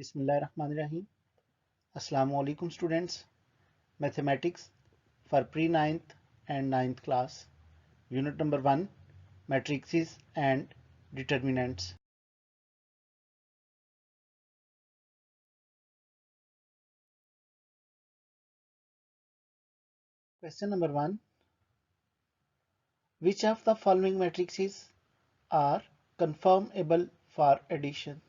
Bismillahirrahmanirrahim. Assalamu alaikum students. Mathematics for pre-9th and 9th class. Unit number 1, Matrices and Determinants. Question number 1. Which of the following matrices are conformable for addition?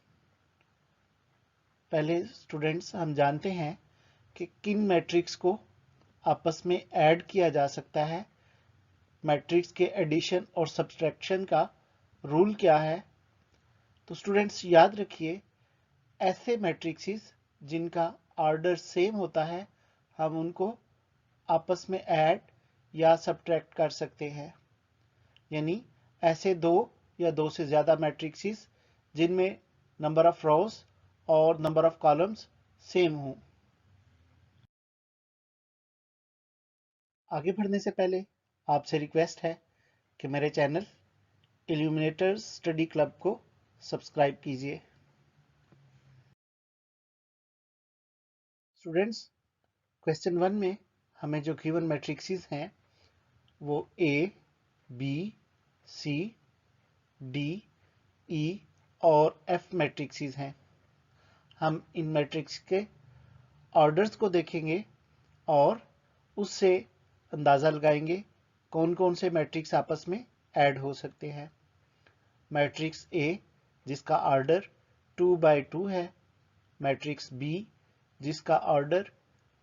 पहले students हम जानते हैं कि किन matrix को आपस में add किया जा सकता है, मैट्रिक्स के एडिशन और सब्सट्रैक्शन का रूल क्या है। तो स्टूडेंट्स याद रखिए, ऐसे मैट्रिक्स जिनका ऑर्डर सेम होता है हम उनको आपस में ऐड या सब्ट्रैक्ट कर सकते हैं। यानी ऐसे दो या दो से ज़्यादा मैट्रिक्स जिनमें नंबर ऑफ रोज और नंबर ऑफ कॉलम्स सेम हों। आगे बढ़ने से पहले आपसे रिक्वेस्ट है कि मेरे चैनल इल्यूमिनेटर्स स्टडी क्लब को सब्सक्राइब कीजिए। स्टूडेंट्स, क्वेश्चन 1 में हमें जो गिवन मैट्रिक्स हैं वो ए, बी, सी, डी, ई और एफ मैट्रिक्स हैं। हम इन मैट्रिक्स के ऑर्डर्स को देखेंगे और उससे अंदाज़ा लगाएंगे कौन कौन से मैट्रिक्स आपस में ऐड हो सकते हैं। मैट्रिक्स ए जिसका ऑर्डर 2 बाई 2 है, मैट्रिक्स बी जिसका ऑर्डर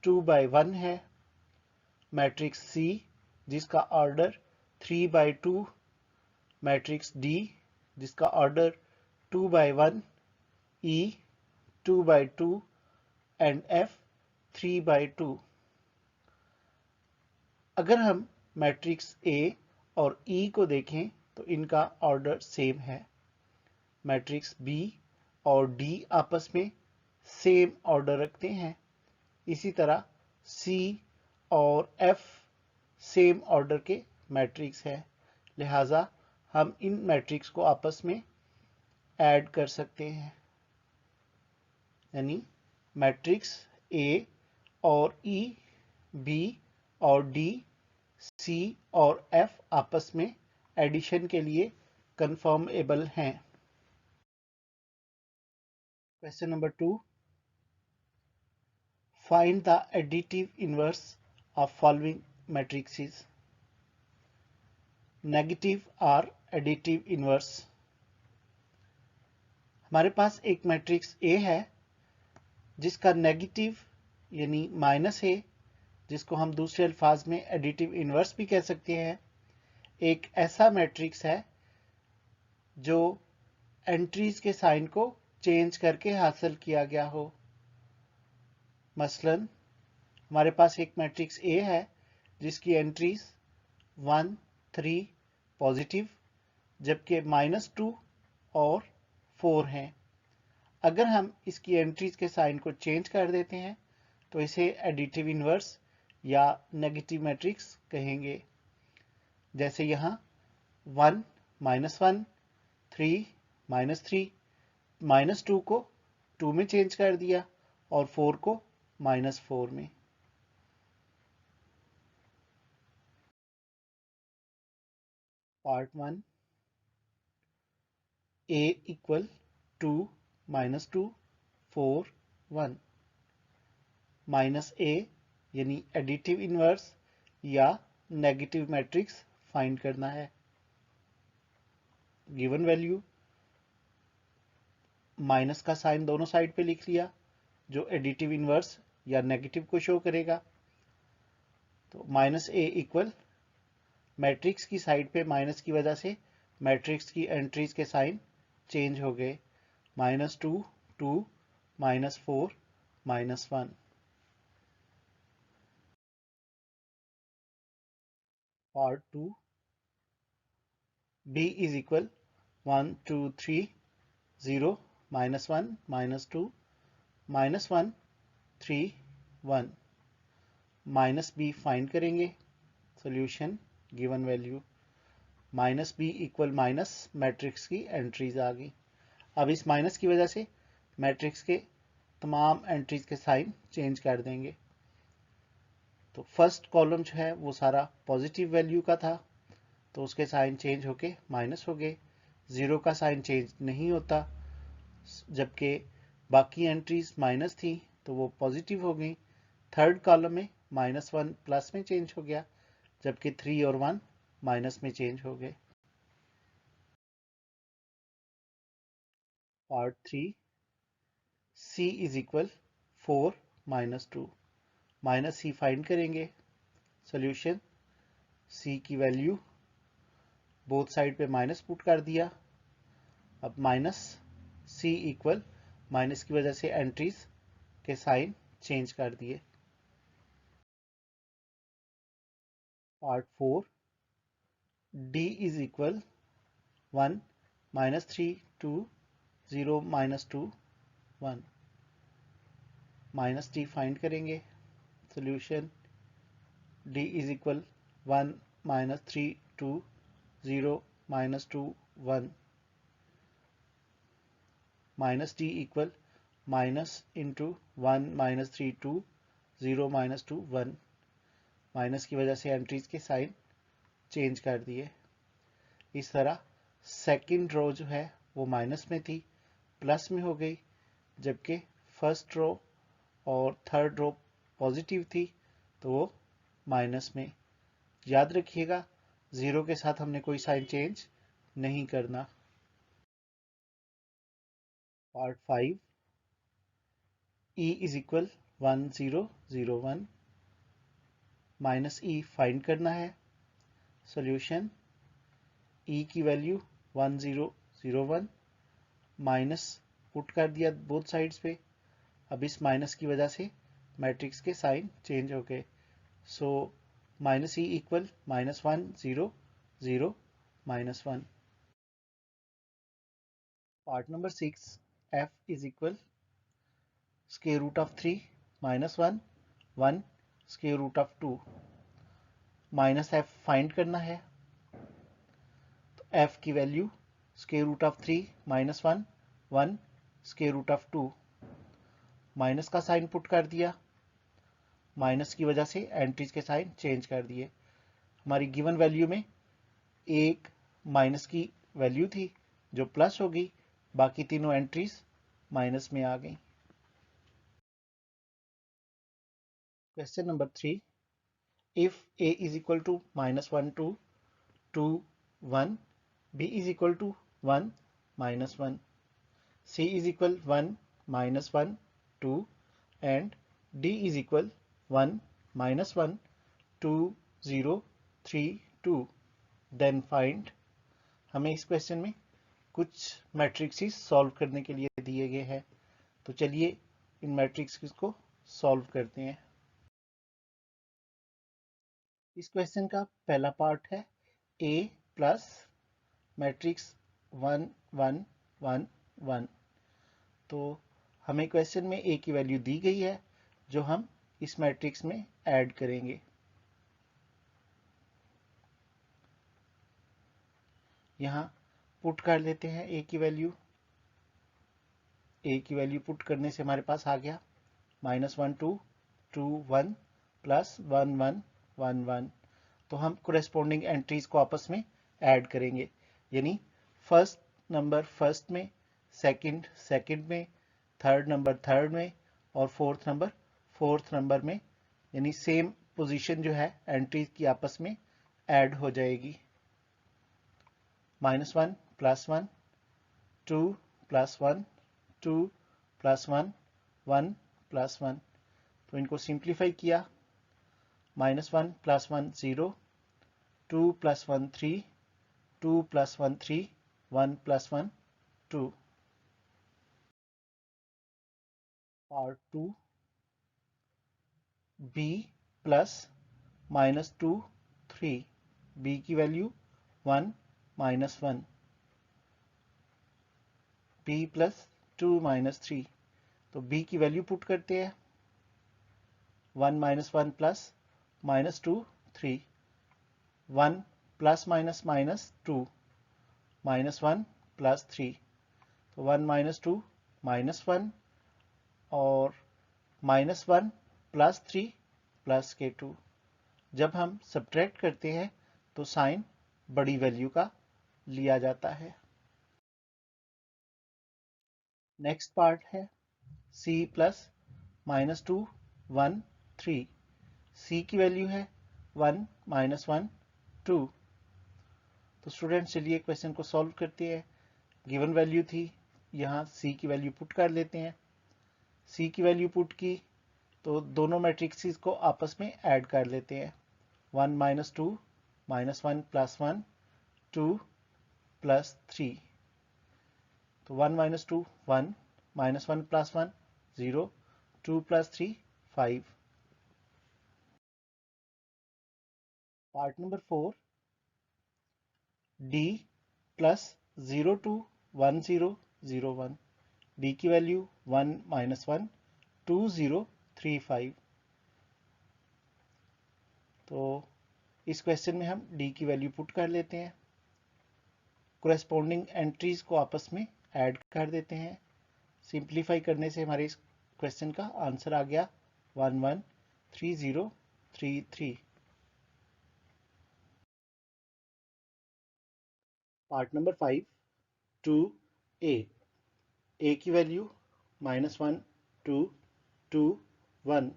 2 बाई 1 है, मैट्रिक्स सी जिसका ऑर्डर 3 बाई 2, मैट्रिक्स डी जिसका order 2 by 1, E 2 by 2 and F 3 by 2। अगर हम मैट्रिक्स ए और ई को देखें तो इनका ऑर्डर सेम है। मैट्रिक्स बी और डी आपस में सेम ऑर्डर रखते हैं। इसी तरह सी और एफ सेम ऑर्डर के मैट्रिक्स है, लिहाजा हम इन मैट्रिक्स को आपस में ऐड कर सकते हैं। यानी मैट्रिक्स ए और ई, बी और डी, सी और एफ आपस में एडिशन के लिए कंफर्मेबल हैं। Question number 2, find the additive inverse of following matrix. Negative और एडिटिव इनवर्स। हमारे पास एक मैट्रिक्स ए है जिसका नेगेटिव यानी माइनस है, जिसको हम दूसरे अल्फाज में एडिटिव इनवर्स भी कह सकते हैं। एक ऐसा मैट्रिक्स है जो एंट्रीज के साइन को चेंज करके हासिल किया गया हो। मसलन हमारे पास एक मैट्रिक्स ए है जिसकी एंट्रीज 1, 3 पॉजिटिव जबकि -2 और 4 हैं। अगर हम इसकी एंट्रीज के साइन को चेंज कर देते हैं तो इसे एडिटिव इनवर्स या नेगेटिव मैट्रिक्स कहेंगे। जैसे यहाँ 1, -1, 3, -3, -2 को 2 में चेंज कर दिया और 4 को -4 में। Part 1, a equal 2, -2, 4, 1। -a यानी एडिटिव इनवर्स या नेगेटिव मैट्रिक्स फाइंड करना है। गिवन वैल्यू माइनस का साइन दोनों साइड पे लिख लिया जो एडिटिव इनवर्स या नेगेटिव को शो करेगा। तो -a इक्वल मैट्रिक्स की साइड पे माइनस की वजह से मैट्रिक्स की एंट्रीज के साइन चेंज हो गए, -2, 2, -4, -1। Part 2, b is equal 1, 2, 3, 0, -1, -2, -1, 3, 1। -b find करेंगे। Solution given value -b equal minus matrix की एंट्रीज आ गई। अब इस माइनस की वजह से मैट्रिक्स के तमाम एंट्रीज के साइन चेंज कर देंगे। तो फर्स्ट कॉलम जो है वो सारा पॉजिटिव वैल्यू का था, तो उसके साइन चेंज होके माइनस हो गए। ज़ीरो का साइन चेंज नहीं होता, जबकि बाकी एंट्रीज माइनस थी तो वो पॉजिटिव हो गई। थर्ड कॉलम में -1 प्लस में चेंज हो गया, जबकि 3 और 1 माइनस में चेंज हो गए। Part 3, c is equal 4 -2, minus c find करेंगे। सॉल्यूशन, c की वैल्यू बोथ साइड पे माइनस पुट कर दिया। अब माइनस c इक्वल, माइनस की वजह से एंट्रीज के साइन चेंज कर दिए। Part 4, d is equal 1 -3 2 0 -2 1, minus D find करेंगे। Solution, d is equal 1 -3 2 0 -2 1, minus D equal minus into 1 -3 2 0 -2 1, minus की वजह से एंट्रीज के साइन चेंज कर दिए। इस तरह सेकंड रो जो है वो माइनस में थी, प्लस में हो गई, जबकि फर्स्ट रो और थर्ड रो पॉजिटिव थी तो वो माइनस में। याद रखिएगा, ज़ीरो के साथ हमने कोई साइन चेंज नहीं करना। Part 5, e is equal 1 0 0 1, minus e find करना है। सॉल्यूशन, e की वैल्यू 1 0 0 1, माइनस पुट कर दिया बोथ साइड्स पे। अब इस माइनस की वजह से मैट्रिक्स के साइन चेंज हो गए। So minus E equal -1 0 0 -1। Part number 6, f is equal square root of 3 -1 1 square root of 2, minus f find करना है। तो f की value square root of 3 -1 1 square root of 2, minus का साइन पुट कर दिया। Minus की वजह से एंट्रीज के साइन चेंज कर दिए। हमारी गिवन वैल्यू में एक माइनस की वैल्यू थी जो प्लस हो गई, बाकी तीनों एंट्रीज माइनस में आ गई। Question number 3, if a is equal to -1 2 2 1, b is equal to 1 -1, c is equal 1 -1 2 and d is equal 1 -1 2 0 3 2, then find। हमें इस क्वेश्चन में कुछ मैट्रिक्स सॉल्व करने के लिए दिए गए हैं, तो चलिए इन मैट्रिक्स को सॉल्व करते हैं। इस क्वेश्चन का पहला पार्ट है a प्लस मैट्रिक्स 1 1 1 1। तो हमें क्वेश्चन में a की वैल्यू दी गई है जो हम इस मैट्रिक्स में ऐड करेंगे। यहाँ पुट कर लेते हैं a की वैल्यू। a की वैल्यू पुट करने से हमारे पास आ गया -1 2 2 1 प्लस 1 1 1 1। तो हम कोरेस्पोंडिंग एंट्रीज को आपस में ऐड करेंगे, यानी फर्स्ट नंबर फर्स्ट में, सेकंड सेकंड में, थर्ड नंबर थर्ड में और फोर्थ नंबर फोर्थ नंबर में, यानी सेम पोजीशन जो है एंट्रीज की आपस में ऐड हो जाएगी। -1 +1 2 +1 2 +1 1 +1। तो इनको सिंप्लीफाई किया, -1 +1 0 2 +1 3 2 +1 3 1 +1 2। पार्ट 2, b प्लस -2 3, b की वैल्यू 1 -1, b प्लस 2 -3। तो b की वैल्यू पुट करते हैं, 1 -1 प्लस -2 3, 1 प्लस माइनस -2 -1 +3, तो 1 -2 -1 और -1 + 3 + k2। जब हम सब्ट्रैक्ट करते हैं तो साइन बड़ी वैल्यू का लिया जाता है। नेक्स्ट पार्ट है c + -2 1 3। c की वैल्यू है 1 -1 2। तो स्टूडेंट्स चलिए क्वेश्चन को सॉल्व करते हैं। गिवन वैल्यू थी, यहाँ c की वैल्यू पुट कर लेते हैं। c की वैल्यू पुट की तो दोनों मैट्रिक्स को आपस में ऐड कर लेते हैं। 1 - 2 -1 + 1 2 + 3। तो 1 - 2 1 -1 + 1 0 2 + 3 5। Part number 4 d + 0 2 1 0 0 1। d की वैल्यू 1 - 1 2 0 3 5। तो इस क्वेश्चन में हम d की वैल्यू पुट कर लेते हैं। कोरेस्पोंडिंग एंट्रीज को आपस में ऐड कर देते हैं। सिंप्लीफाई करने से हमारे इस क्वेश्चन का आंसर आ गया 1 1 3 0 3 3। Part number 5 2a। a की वैल्यू -1 2 2 1।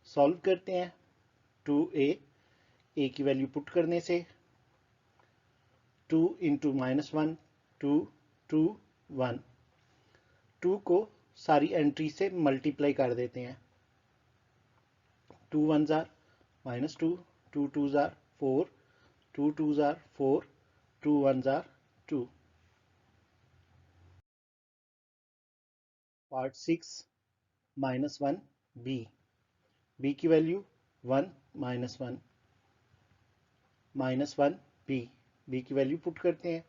सॉल्व करते हैं। 2a a की वैल्यू पुट करने से 2 × -1 2 2 1। 2 को सारी एंट्री से मल्टीप्लाई कर देते हैं। 2 1s are -2 2 2s are 4 2 2s are 4 2 1s are 2। Part 6 -1 b। b की वैल्यू 1 -1 -1 b। b की वैल्यू पुट करते हैं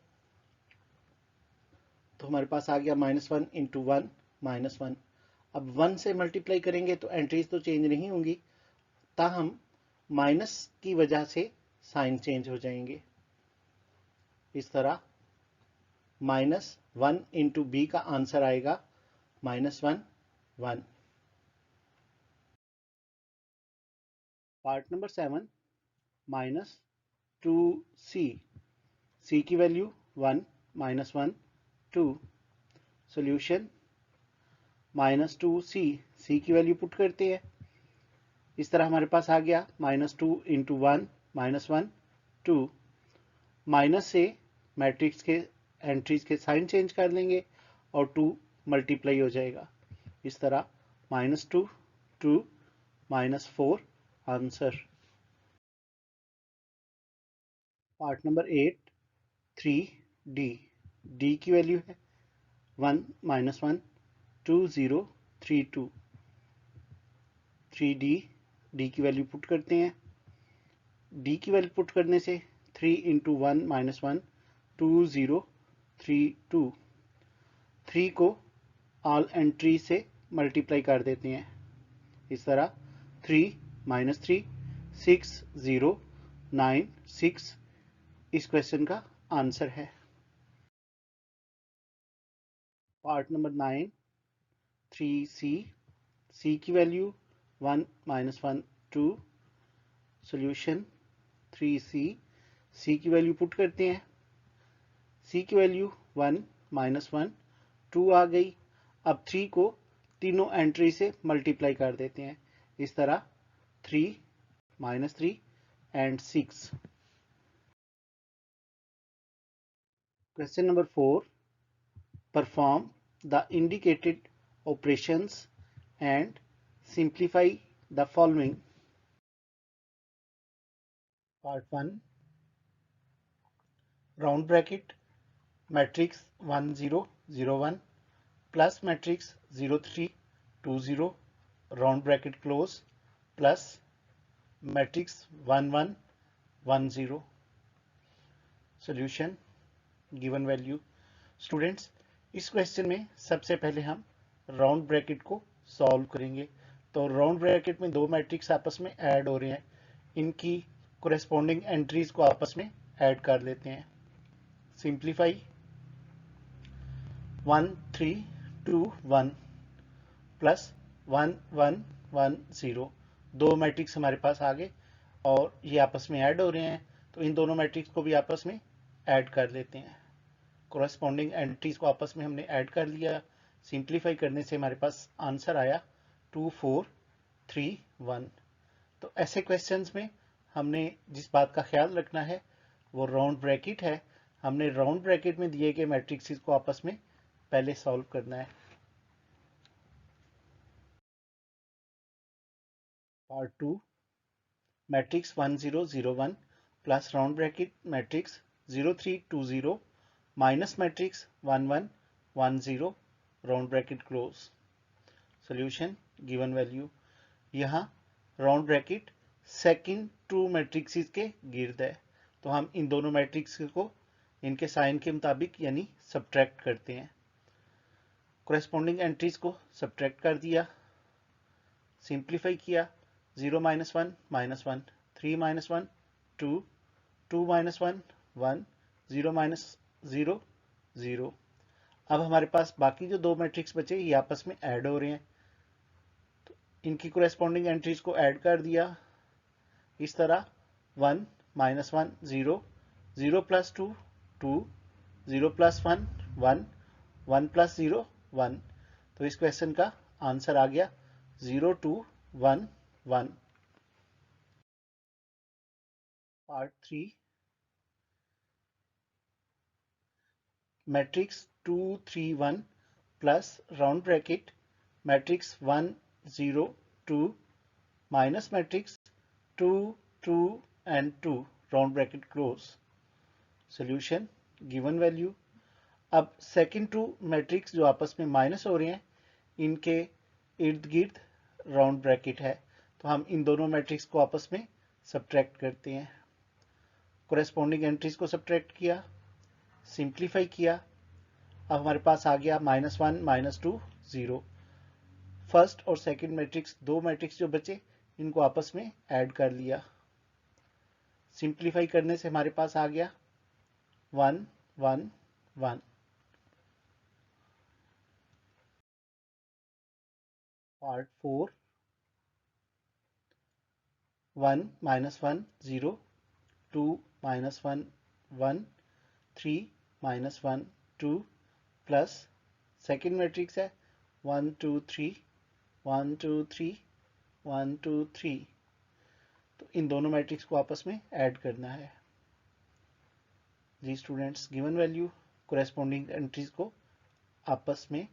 तो हमारे पास आ गया -1 × 1 -1। अब 1 से मल्टीप्लाई करेंगे तो एंट्रीज तो चेंज नहीं होंगी, ताहम माइनस की वजह से साइन चेंज हो जाएंगे। इस तरह -1 × b का आंसर आएगा -1 1। Part number 7 -2c। c की वैल्यू 1 -1 2। Solution -2c। c की वैल्यू पुट करते हैं। इस तरह हमारे पास आ गया -2 × 1 -1 2। माइनस से मैट्रिक्स के एंट्रीज के साइन चेंज कर लेंगे और 2 मल्टीप्लाई हो जाएगा। इस तरह -2 2 -4 answer. Part number 8 3d। d की वैल्यू है 1 -1 2 0 3 2। 3d d की वैल्यू पुट करते हैं। d की वैल्यू पुट करने से 3 × 1 -1 2 0 3 2। 3 को ऑल एंट्री से मल्टीप्लाई कर देते हैं। इस तरह 3 -3 6 0 9 6 इस क्वेश्चन का आंसर है। Part number 9 3c। c की वैल्यू 1 -1 2। Solution 3c। c की वैल्यू पुट करते हैं। c की वैल्यू 1 -1 2 आ गई। अब 3 को तीनों एंट्री से मल्टीप्लाई कर देते हैं। इस तरह 3 -3 and 6। Question number 4 perform the indicated operations and simplify the following. Part 1 round bracket matrix 1 0 0 1 plus matrix 0 3 2 0 round bracket close plus matrix 1 1 1 0। Solution given value. Students इस क्वेश्चन में सबसे पहले हम राउंड ब्रैकेट को सॉल्व करेंगे। तो राउंड ब्रैकेट में दो मैट्रिक्स आपस में ऐड हो रहे हैं, इनकी कोरेस्पोंडिंग एंट्रीज को आपस में ऐड कर लेते हैं। सिंप्लीफाई 1 3 2 1। प्लस 1 1 1 0, दो मैट्रिक्स हमारे पास आ गए और ये आपस में ऐड हो रहे हैं, तो इन दोनों मैट्रिक्स को भी आपस में ऐड कर लेते हैं। कोरस्पॉन्डिंग एंट्रीज को आपस में हमने ऐड कर लिया। सिंप्लीफाई करने से हमारे पास आंसर आया 2 4 3 1। तो ऐसे क्वेश्चंस में हमने जिस बात का ख्याल रखना है वो राउंड ब्रैकेट है। हमने राउंड ब्रैकेट में दिए गए मैट्रिक्स को आपस में पहले सॉल्व करना है। Part 2, matrix 1 0 0 1 plus round bracket matrix 0 3 2 0 minus matrix 1 1 1 0 round bracket close. Solution given value. यहाँ round bracket second two matrix के गिर्द है, तो हम इन दोनों मैट्रिक्स को इनके साइन के मुताबिक यानी सब्ट्रैक्ट करते हैं। कोरेस्पॉन्डिंग एंट्रीज को सब्ट्रैक्ट कर दिया, सिंप्लीफाई किया। 0 -1 -1, 3 -1 2, 2 -1 1, 0 -0 0। अब हमारे पास बाकी जो दो मैट्रिक्स बचे ये आपस में ऐड हो रहे हैं, तो इनकी कोरेस्पॉन्डिंग एंट्रीज को ऐड कर दिया इस तरह। 1 -1 0, 0 + 2 2, 0 + 1 1, 1 + 0 1। तो इस क्वेश्चन का आंसर आ गया 0 2 1 1। Part 3, matrix 2 3 1 plus round bracket matrix 1 0 2 minus matrix 2 2 and 2 round bracket close. Solution given value. अब सेकंड टू मैट्रिक्स जो आपस में माइनस हो रहे हैं इनके इर्द गिर्द राउंड ब्रैकेट है, तो हम इन दोनों मैट्रिक्स को आपस में सब्ट्रैक्ट करते हैं। कोरेस्पॉन्डिंग एंट्रीज को सब्ट्रैक्ट किया, सिंप्लीफाई किया। अब हमारे पास आ गया -1 -2 0। फर्स्ट और सेकंड मैट्रिक्स, दो मैट्रिक्स जो बचे इनको आपस में ऐड कर लिया। सिंप्लीफाई करने से हमारे पास आ गया 1 1 1। पार्ट 4, 1 -1 0, 2 -1 1, 3 -1 2 प्लस सेकेंड मैट्रिक्स है 1 2 3 1 2 3 1 2 3। तो इन दोनों मैट्रिक्स को आपस में ऐड करना है। जी students, given value corresponding entries को आपस में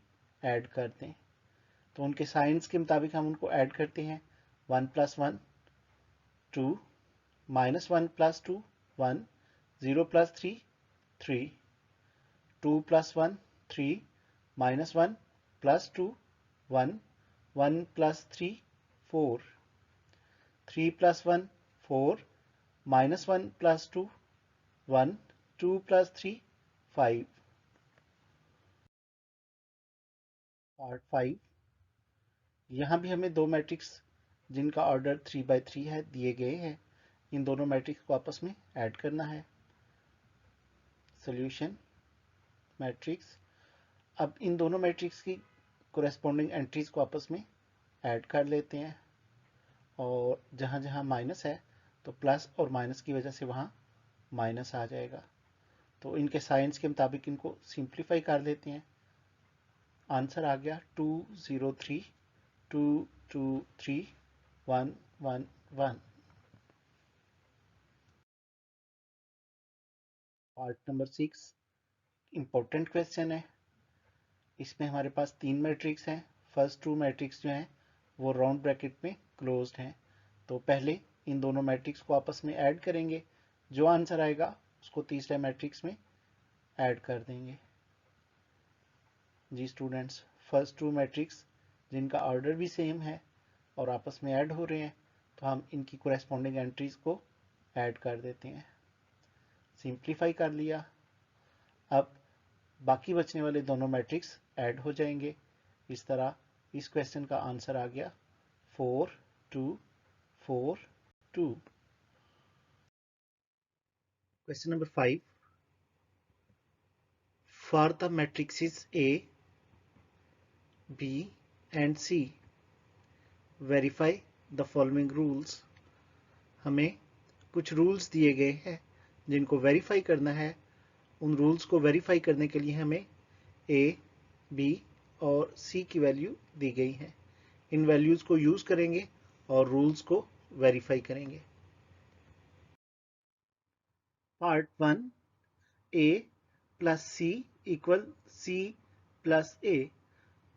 ऐड कर दें, तो उनके साइंस के मुताबिक हम उनको ऐड करते हैं। 1 + 1 2, -1 + 2 1, 0 + 3 3, 2 + 1 3, -1 + 2 1, 1 + 3 4, 3 + 1 4, -1 + 2 1, 2 + 3 5। पार्ट 5, यहाँ भी हमें दो मैट्रिक्स जिनका ऑर्डर 3 × 3 है दिए गए हैं, इन दोनों मैट्रिक्स को आपस में ऐड करना है। Solution matrix. अब इन दोनों मैट्रिक्स की कोरेस्पॉन्डिंग एंट्रीज को आपस में ऐड कर लेते हैं, और जहाँ जहाँ माइनस है तो प्लस और माइनस की वजह से वहाँ माइनस आ जाएगा, तो इनके साइंस के मुताबिक इनको सिंप्लीफाई कर लेते हैं। आंसर आ गया 2 0 3 2 2 3 1 1 1। पार्ट नंबर 6 इंपॉर्टेंट क्वेश्चन है। इसमें हमारे पास तीन मैट्रिक्स हैं। फर्स्ट टू मैट्रिक्स जो हैं वो राउंड ब्रैकेट में क्लोज्ड हैं, तो पहले इन दोनों मैट्रिक्स को आपस में ऐड करेंगे। जो आंसर आएगा उसको तीसरे मैट्रिक्स में ऐड कर देंगे। जी स्टूडेंट्स, फर्स्ट टू मैट्रिक्स जिनका ऑर्डर भी सेम है और आपस में ऐड हो रहे हैं, तो हम इनकी कोरेस्पॉन्डिंग एंट्रीज को ऐड कर देते हैं। सिंप्लीफाई कर लिया। अब बाकी बचने वाले दोनों मैट्रिक्स ऐड हो जाएंगे। इस तरह इस क्वेश्चन का आंसर आ गया 4 2 4 2। Question number 5, for the matrix A B and C verify the following rules. हमें कुछ रूल्स दिए गए हैं जिनको वेरीफाई करना है। उन रूल्स को वेरीफाई करने के लिए हमें ए, बी और सी की वैल्यू दी गई है। इन वैल्यूज को यूज करेंगे और रूल्स को वेरीफाई करेंगे। पार्ट 1, ए प्लस सी इक्वल सी प्लस ए।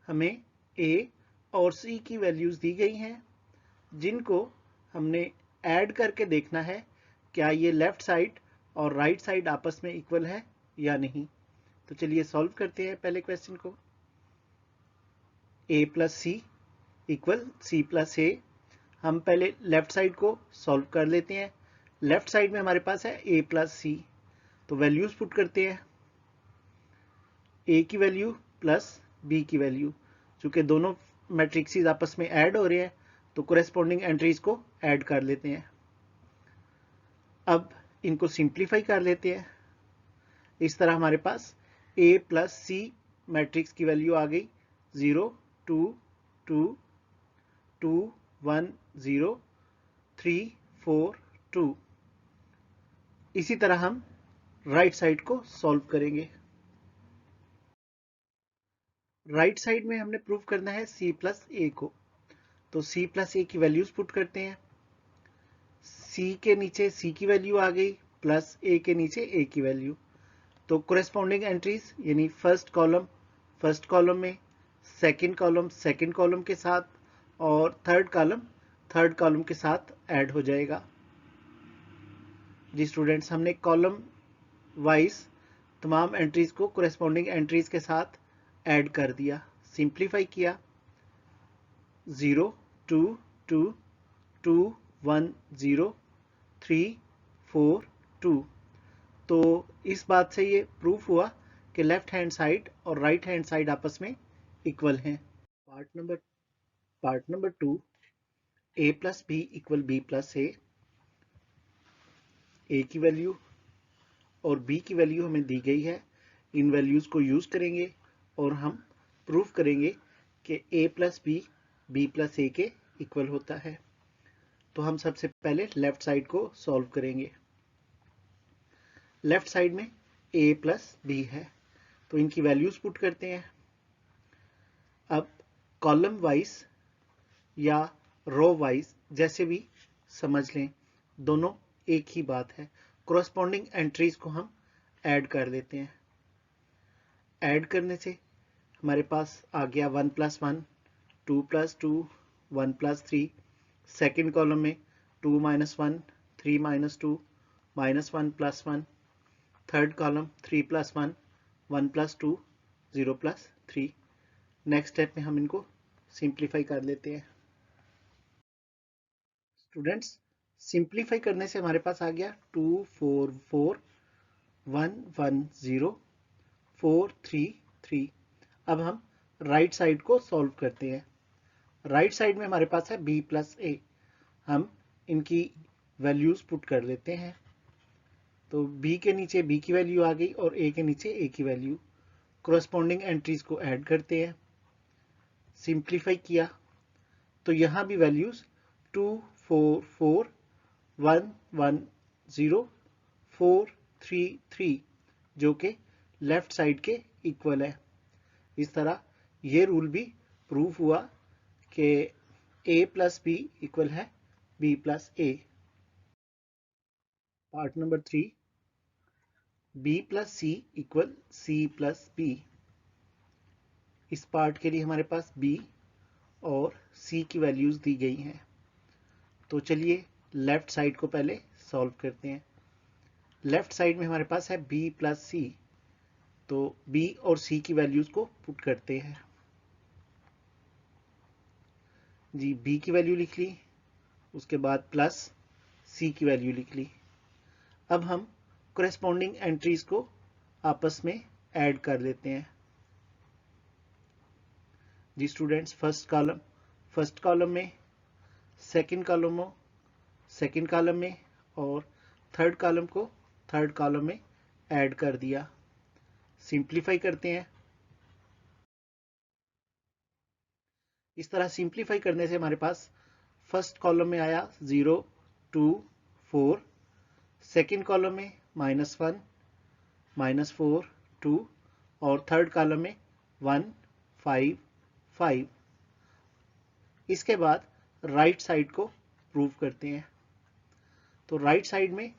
हमें ए और सी की वैल्यूज दी गई हैं जिनको हमने ऐड करके देखना है क्या ये लेफ्ट साइड और राइट साइड आपस में इक्वल है या नहीं। तो चलिए सॉल्व करते हैं पहले क्वेश्चन को। ए प्लस सी इक्वल सी प्लस ए। हम पहले लेफ्ट साइड को सॉल्व कर लेते हैं। लेफ्ट साइड में हमारे पास है ए प्लस सी, तो वैल्यूज पुट करते हैं। ए की वैल्यू प्लस बी की वैल्यू, चूंकि दोनों मैट्रिक्सेस आपस में ऐड हो रहे हैं तो कोरेस्पॉन्डिंग एंट्रीज को ऐड कर लेते हैं। अब इनको सिंप्लीफाई कर लेते हैं। इस तरह हमारे पास ए प्लस सी मैट्रिक्स की वैल्यू आ गई 0 2 2 2 1 0 3 4 2। इसी तरह हम राइट साइड को सॉल्व करेंगे। राइट साइड में हमने प्रूव करना है सी प्लस ए को, तो सी प्लस ए की वैल्यूज पुट करते हैं। सी के नीचे सी की वैल्यू आ गई प्लस ए के नीचे ए की वैल्यू, तो कोरेस्पॉन्डिंग एंट्रीज यानी फर्स्ट कॉलम में, सेकंड कॉलम के साथ और थर्ड कॉलम के साथ ऐड हो जाएगा। जी स्टूडेंट्स, हमने कॉलम वाइज तमाम एंट्रीज को कोरेस्पॉन्डिंग एंट्रीज के साथ ऐड कर दिया, सिंप्लीफाई किया। 0 2 2 2 1 0 3 4 2। तो इस बात से ये प्रूफ हुआ कि लेफ्ट हैंड साइड और राइट हैंड साइड आपस में इक्वल हैं। Part number 2, A plus B equal B plus A. A की वैल्यू और बी की वैल्यू हमें दी गई है। इन वैल्यूज को यूज करेंगे और हम प्रूफ करेंगे कि ए प्लस बी प्लस ए के इक्वल होता है। तो हम सबसे पहले लेफ्ट साइड को सॉल्व करेंगे। लेफ्ट साइड में ए प्लस बी है, तो इनकी वैल्यूज पुट करते हैं। अब कॉलम वाइज या रो वाइज जैसे भी समझ लें, दोनों एक ही बात है। कोरेस्पॉन्डिंग एंट्रीज को हम ऐड कर लेते हैं। ऐड करने से हमारे पास आ गया 1 + 1 2 + 2 1 + 3। सेकेंड कॉलम में 2 - 1 3 - 2 -1 + 1। Third column 3 + 1 1 + 2 0 + 3। नेक्स्ट स्टेप में हम इनको सिंप्लीफाई कर लेते हैं। स्टूडेंट्स, सिंप्लीफाई करने से हमारे पास आ गया 2 4 4 1 1 0 4 3 3। अब हम राइट साइड को सॉल्व करते हैं। राइट साइड में हमारे पास है b प्लस ए। हम इनकी वैल्यूज पुट कर लेते हैं। तो b के नीचे b की वैल्यू आ गई और a के नीचे a की वैल्यू। कोरेस्पॉन्डिंग एंट्रीज को ऐड करते हैं, सिंप्लीफाई किया तो यहां भी वैल्यूज 2 4 4 1 1 0 4 3 3 जो कि लेफ्ट साइड के इक्वल है। इस तरह ये रूल भी प्रूफ हुआ कि a प्लस बी इक्वल है b प्लस ए। पार्ट नंबर 3, b प्लस सी इक्वल c प्लस बी। इस पार्ट के लिए हमारे पास b और c की वैल्यूज दी गई हैं। तो चलिए लेफ्ट साइड को पहले सॉल्व करते हैं। लेफ्ट साइड में हमारे पास है b प्लस सी, तो b और c की वैल्यूज को पुट करते हैं। जी b की वैल्यू लिख ली, उसके बाद प्लस c की वैल्यू लिख ली। अब हम कोरेस्पॉन्डिंग एंट्रीज को आपस में ऐड कर लेते हैं। जी स्टूडेंट्स, फर्स्ट कॉलम में, सेकंड कॉलम में और थर्ड कॉलम को थर्ड कॉलम में ऐड कर दिया। सिंप्लीफाई करते हैं। इस तरह सिंप्लीफाई करने से हमारे पास फर्स्ट कॉलम में आया 0 2 4, सेकेंड कॉलम में -1 -4 2 और थर्ड कॉलम में 1 5 5। इसके बाद राइट साइड को प्रूव करते हैं। तो राइट साइड में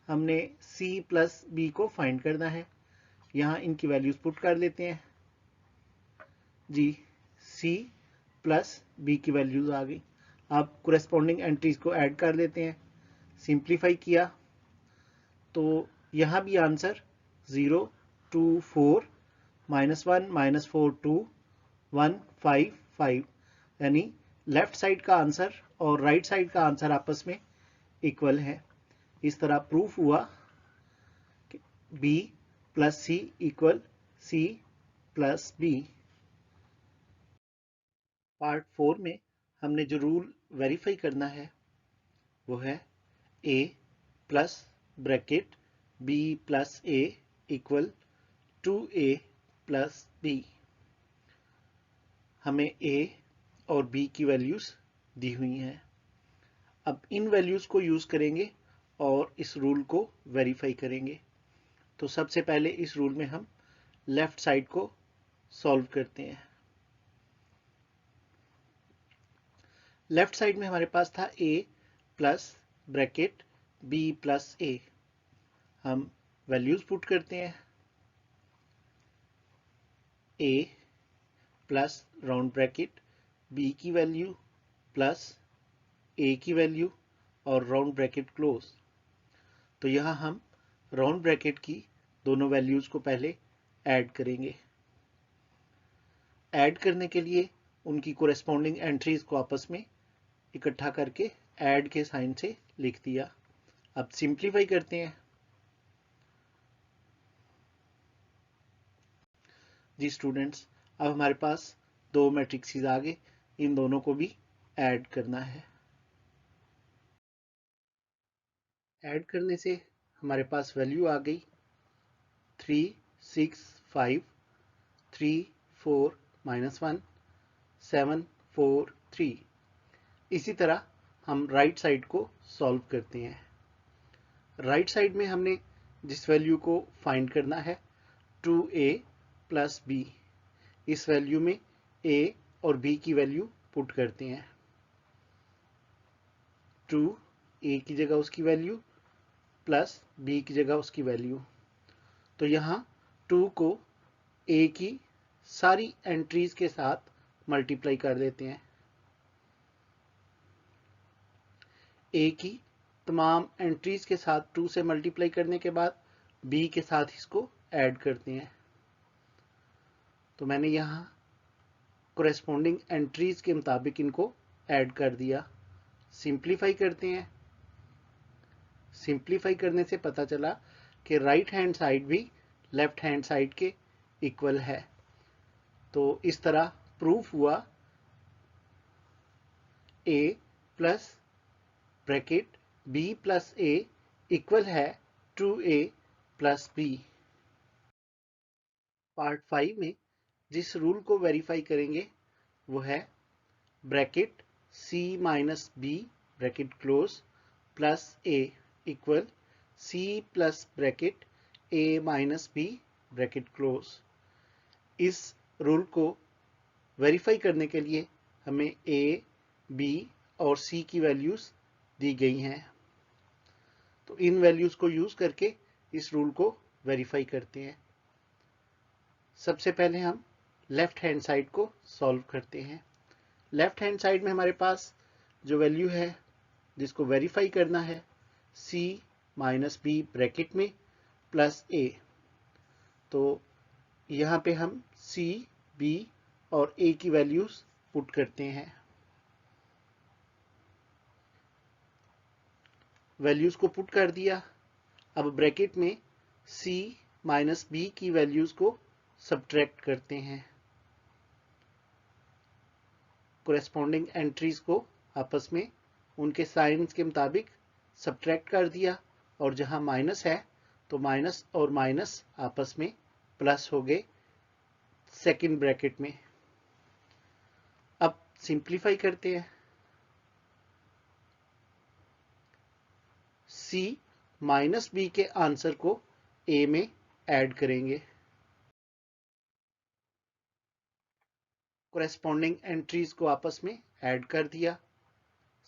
हमने c प्लस b को फाइंड करना है। यहाँ इनकी वैल्यूज पुट कर लेते हैं जी। c प्लस b की वैल्यूज आ गई। अब कोरेस्पॉन्डिंग एंट्रीज को ऐड कर लेते हैं। सिंप्लीफाई किया तो यहाँ भी आंसर 0 2 4 -1 -4 2 1 5 5, यानी लेफ्ट साइड का आंसर और राइट साइड का आंसर आपस में इक्वल है। इस तरह प्रूफ हुआ कि b plus c equal c plus b। Part 4 में हमने जो रूल वेरीफाई करना है वो है a plus bracket b plus a equal 2a plus b। हमें a और b की वैल्यूज दी हुई हैं। अब इन वैल्यूज को यूज करेंगे और इस रूल को वेरीफाई करेंगे। तो सबसे पहले इस रूल में हम लेफ्ट साइड को सॉल्व करते हैं। लेफ्ट साइड में हमारे पास था a plus bracket b plus a। हम वैल्यूज पुट करते हैं। a plus round bracket b की वैल्यू प्लस a की वैल्यू और राउंड ब्रैकेट क्लोज। तो यहाँ हम राउंड ब्रैकेट की दोनों वैल्यूज को पहले ऐड करेंगे। ऐड करने के लिए उनकी कोरेस्पॉन्डिंग एंट्रीज को आपस में इकट्ठा करके ऐड के साइन से लिख दिया। अब सिंप्लीफाई करते हैं जी स्टूडेंट्स। अब हमारे पास दो मैट्रिक्सेस आ गए, इन दोनों को भी ऐड करना है। ऐड करने से हमारे पास वैल्यू आ गई 3 6 5 3 4 -1 7 4 3। इसी तरह हम राइट साइड को सॉल्व करते हैं। राइट साइड में हमने जिस वैल्यू को फाइंड करना है 2a प्लस b, इस वैल्यू में a और b की वैल्यू पुट करते हैं। 2 a की जगह उसकी वैल्यू प्लस b की जगह उसकी वैल्यू। तो यहाँ 2 को a की सारी एंट्रीज के साथ मल्टीप्लाई कर देते हैं। a की तमाम एंट्रीज के साथ 2 से मल्टीप्लाई करने के बाद b के साथ इसको ऐड करते हैं। तो मैंने यहाँ कोरेस्पॉन्डिंग एंट्रीज के मुताबिक इनको ऐड कर दिया। सिंप्लीफाई करते हैं। सिंप्लीफाई करने से पता चला कि राइट हैंड साइड भी लेफ्ट हैंड साइड के इक्वल है। तो इस तरह प्रूफ हुआ a plus bracket b plus a equal है 2a प्लस b। पार्ट 5 में जिस रूल को वेरीफाई करेंगे वो है bracket c minus b bracket close plus a equal c plus bracket a minus b bracket close. इस rule को verify करने के लिए हमें a, b और c की वैल्यूज दी गई हैं। तो इन वैल्यूज को यूज करके इस रूल को वेरीफाई करते हैं। सबसे पहले हम लेफ्ट हैंड साइड को सॉल्व करते हैं। लेफ्ट हैंड साइड में हमारे पास जो वैल्यू है जिसको वेरीफाई करना है c माइनस b ब्रैकेट में प्लस a। तो यहाँ पे हम c, b और a की वैल्यूज पुट करते हैं। वैल्यूज को पुट कर दिया। अब ब्रैकेट में c माइनस b की वैल्यूज को सब्ट्रैक्ट करते हैं। कोरेस्पॉन्डिंग एंट्रीज को आपस में उनके साइंस के मुताबिक सब्ट्रैक्ट कर दिया और जहां माइनस है तो माइनस और माइनस आपस में प्लस हो गए सेकंड ब्रैकेट में। अब सिंप्लीफाई करते हैं। सी माइनस बी के आंसर को ए में ऐड करेंगे। कोरेस्पॉन्डिंग एंट्रीज को आपस में ऐड कर दिया,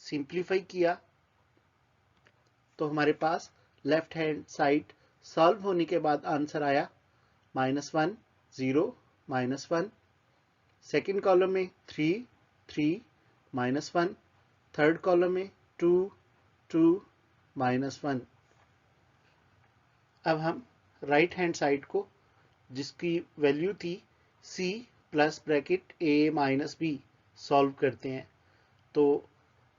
सिंप्लीफाई किया, तो हमारे पास लेफ्ट हैंड साइड सॉल्व होने के बाद आंसर आया -1 0 -1। सेकेंड कॉलम में 3 3 -1। थर्ड कॉलम में 2 2 -1। अब हम राइट हैंड साइड को, जिसकी वैल्यू थी c plus bracket a minus B, solve करते हैं। तो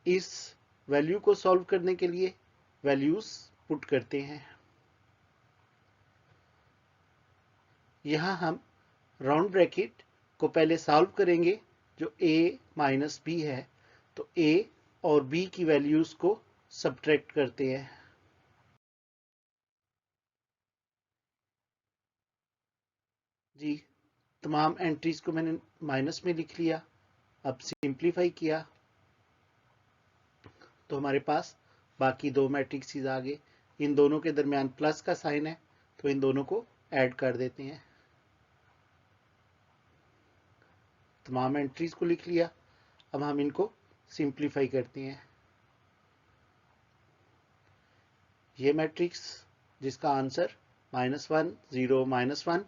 इस वैल्यू को सॉल्व करने के लिए वैल्यूज पुट करते हैं। यहां हम राउंड ब्रैकेट को पहले सॉल्व करेंगे जो a माइनस बी है, तो a और b की वैल्यूज को सब्ट्रैक्ट करते हैं। जी, तमाम एंट्रीज को मैंने माइनस में लिख लिया। अब सिंप्लीफाई किया तो हमारे पास बाकी दो मैट्रिक्सेस आ गए। इन दोनों के दरमियान प्लस का साइन है, तो इन दोनों को ऐड कर देते हैं। तमाम एंट्रीज को लिख लिया। अब हम इनको सिंप्लीफाई करते हैं। ये मैट्रिक्स जिसका आंसर -1 0 -1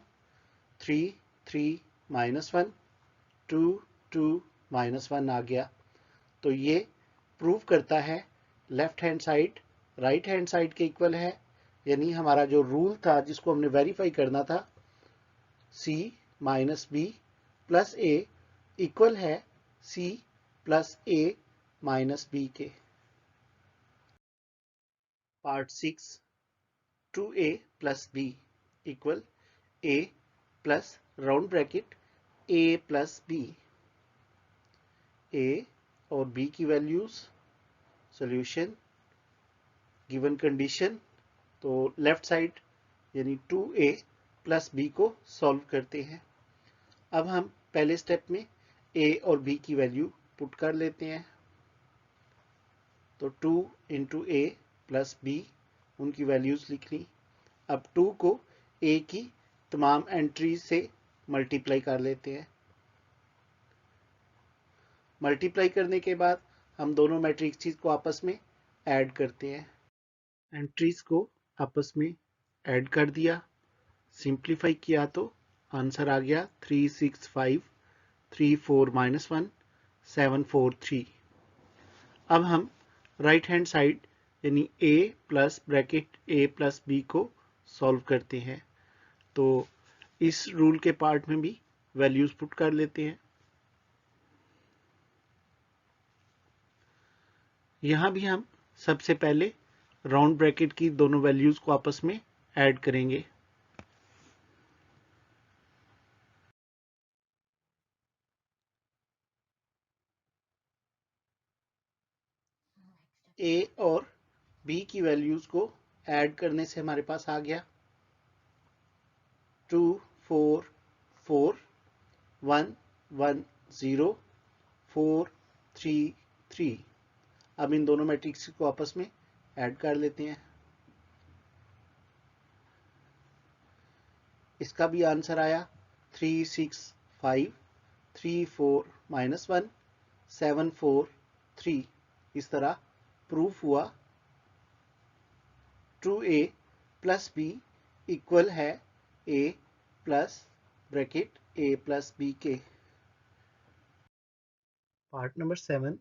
3 3 -1 2 2 -1 आ गया। तो ये प्रूव करता है left hand side right hand side के इक्वल है। यानी हमारा जो रूल था जिसको हमने वेरीफाई करना था, c minus B plus A equal है c plus A minus B के। Part 6 2a plus B equal a plus round bracket a plus B. a और b की वैल्यूज, सॉल्यूशन, गिवन कंडीशन, तो लेफ्ट साइड यानी 2a plus B को solve करते हैं। अब हम पहले स्टेप में a और b की वैल्यू पुट कर लेते हैं। तो 2 इंटू ए प्लस बी, उनकी वैल्यूज लिख ली। अब 2 को a की तमाम एंट्रीज से मल्टीप्लाई कर लेते हैं। मल्टीप्लाई करने के बाद हम दोनों मैट्रिक्स को आपस में ऐड करते हैं। एंट्रीज को आपस में ऐड कर दिया, सिंप्लीफाई किया तो आंसर आ गया 3 6 5 3 4 -1 7 4 3। अब हम राइट हैंड साइड यानी a plus bracket a plus B को सॉल्व करते हैं। तो इस रूल के पार्ट में भी वैल्यूज पुट कर लेते हैं। यहां भी हम सबसे पहले राउंड ब्रैकेट की दोनों वैल्यूज को आपस में ऐड करेंगे। a और b की वैल्यूज को ऐड करने से हमारे पास आ गया 2 4 4 1 1 0 4 3 3। अब इन दोनों मैट्रिक्स को आपस में ऐड कर लेते हैं। इसका भी आंसर आया 3 6 5 3 4 -1 7 4 3। इस तरह प्रूफ हुआ 2a प्लस बी इक्वल है a plus bracket a plus B के। Part number 7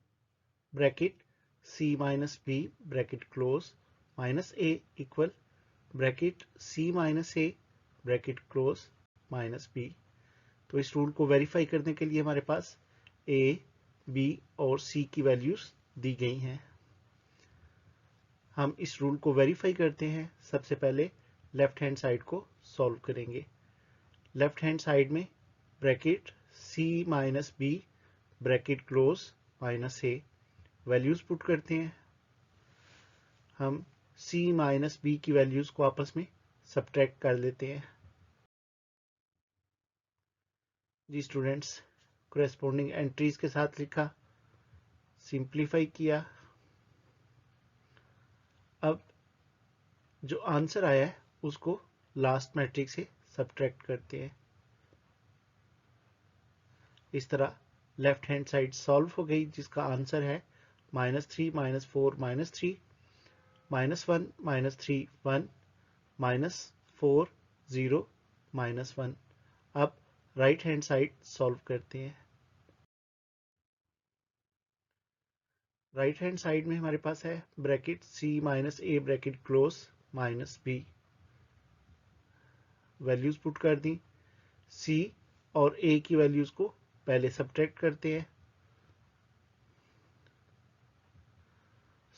bracket c minus B bracket close minus a equal bracket c minus a bracket close minus b। तो इस rule को verify करने के लिए हमारे पास a, b और c की वैल्यूज दी गई हैं। हम इस रूल को वेरीफाई करते हैं। सबसे पहले लेफ्ट हैंड साइड को सॉल्व करेंगे। लेफ्ट हैंड साइड में bracket c minus B bracket close minus a, values put करते हैं। हम c माइनस बी की वैल्यूज को आपस में सब्ट्रैक्ट कर लेते हैं। जी स्टूडेंट्स, कॉरेस्पॉन्डिंग एंट्रीज के साथ लिखा, सिंप्लीफाई किया। अब जो आंसर आया है उसको लास्ट मैट्रिक्स से सब्ट्रैक्ट करते हैं। इस तरह लेफ्ट हैंड साइड सॉल्व हो गई, जिसका आंसर है -3 -4 -3 -1 -3 1 -4 0 -1। अब राइट हैंड साइड सॉल्व करते हैं। राइट हैंड साइड में हमारे पास है bracket c minus a bracket close minus b। Values put कर दी। c और a की वैल्यूज को पहले सब्ट्रैक्ट करते हैं।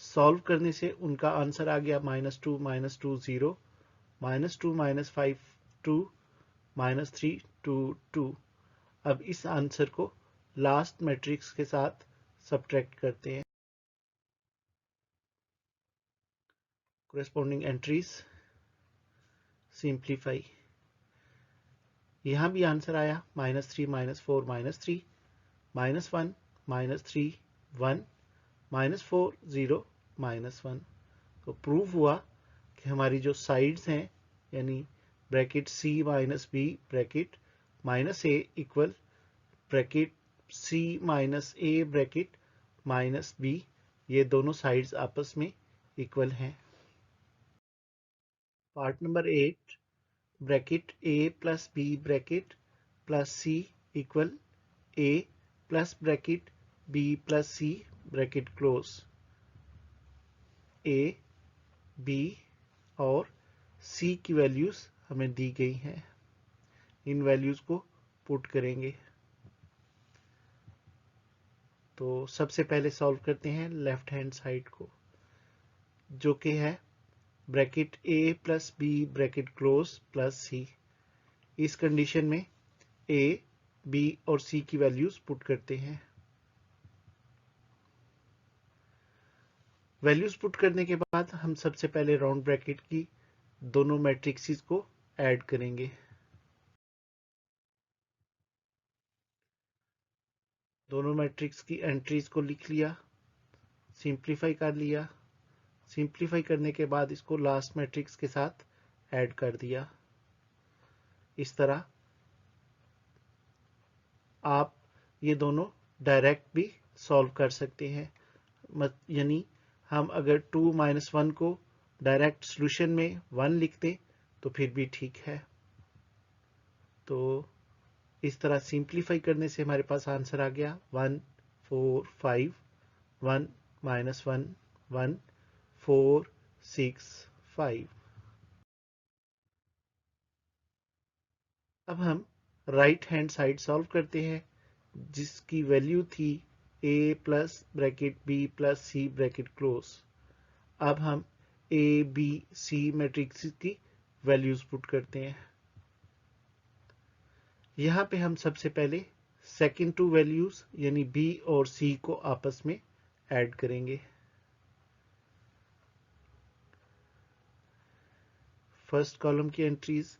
सॉल्व करने से उनका आंसर आ गया -2 -2 0 -2 -5 2 -3 2 2। अब इस आंसर को लास्ट मैट्रिक्स के साथ सब्ट्रैक्ट करते हैं। Corresponding entries, simplify. यहां भी आंसर आया -3 -4 -3 -1 -3 1 -4 0 -1। तो प्रूव हुआ कि हमारी जो साइड्स हैं, यानी bracket c minus b bracket -a equal bracket c minus a bracket minus b, ये दोनों साइड्स आपस में इक्वल हैं। Part number 8, bracket a plus b bracket plus c equal a plus bracket b plus c bracket close. a, b और c की values हमें दी गई हैं। इन वैल्यूज को पुट करेंगे। तो सबसे पहले सॉल्व करते हैं लेफ्ट हैंड साइड को, जो कि है bracket a plus b bracket close plus c। इस कंडीशन में a, b और c की वैल्यूज पुट करते हैं। वैल्यूज पुट करने के बाद हम सबसे पहले राउंड ब्रैकेट की दोनों मैट्रिक्सेस को ऐड करेंगे। दोनों मैट्रिक्स की एंट्रीज को लिख लिया, सिंप्लीफाई कर लिया। सिंप्लीफाई करने के बाद इसको लास्ट मैट्रिक्स के साथ ऐड कर दिया। इस तरह आप ये दोनों डायरेक्ट भी सॉल्व कर सकते हैं। यानी हम अगर 2 - 1 को डायरेक्ट सॉल्यूशन में 1 लिखते तो फिर भी ठीक है। तो इस तरह सिंप्लीफाई करने से हमारे पास आंसर आ गया 1 4 5 1 -1 1 4 6 5। अब हम राइट हैंड साइड सॉल्व करते हैं, जिसकी वैल्यू थी a plus bracket b plus c bracket close. अब हम a b c मैट्रिक्स की वैल्यूज पुट करते हैं। यहां पे हम सबसे पहले सेकंड टू वैल्यूज यानी b और c को आपस में ऐड करेंगे। फर्स्ट कॉलम की एंट्रीज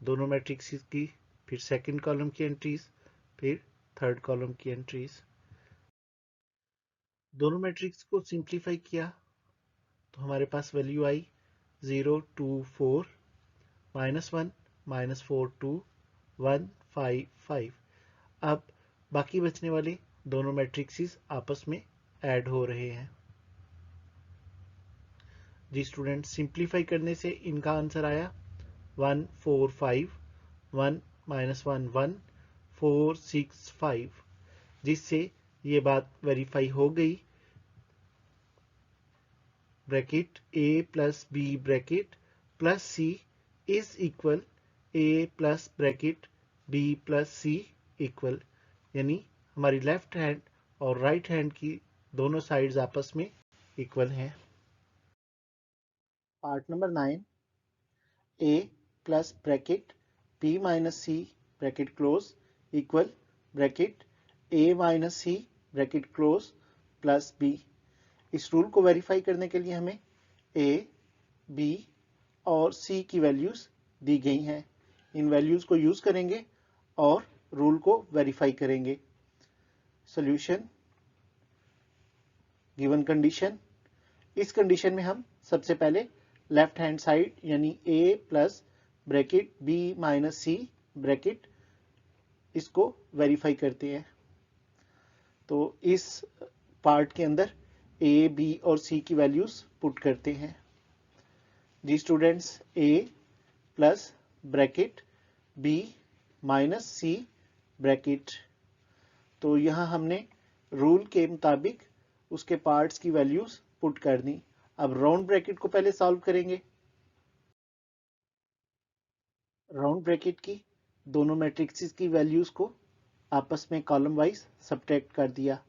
दोनों मैट्रिक्स की, फिर सेकंड कॉलम की एंट्रीज, फिर थर्ड कॉलम की एंट्रीज। दोनों मैट्रिक्स को सिंप्लीफाई किया तो हमारे पास वैल्यू आई 0 2 4 -1 -4 2 1 5 5। अब बाकी बचने वाले दोनों मैट्रिक्स आपस में ऐड हो रहे हैं। जी स्टूडेंट, सिंप्लीफाई करने से इनका आंसर आया 1 4 5 1 -1 1 4 6 5, जिससे ये बात वेरीफाई हो गई। Bracket a plus b bracket plus c is equal a plus bracket b plus c equal, यानी हमारी लेफ्ट हैंड और राइट हैंड की दोनों साइड्स आपस में इक्वल हैं। Part number 9, a plus bracket b minus c bracket close equal bracket a minus c bracket close plus b। इस rule को वेरीफाई करने के लिए हमें a, b और c की वैल्यूज दी गई हैं। इन वैल्यूज को यूज करेंगे और रूल को वेरीफाई करेंगे। Solution given condition. इस कंडीशन में हम सबसे पहले लेफ्ट हैंड साइड यानी a plus bracket b minus C bracket इसको वेरीफाई करते हैं। तो इस पार्ट के अंदर a b और c की वैल्यूज पुट करते हैं। जी students, a plus bracket b minus C bracket, तो यहाँ हमने रूल के मुताबिक उसके पार्ट्स की वैल्यूज पुट कर दी। अब राउंड ब्रैकेट को पहले सॉल्व करेंगे। राउंड ब्रैकेट की दोनों मैट्रिक्स की वैल्यूज को आपस में कॉलम वाइज सब्ट्रैक्ट कर दिया।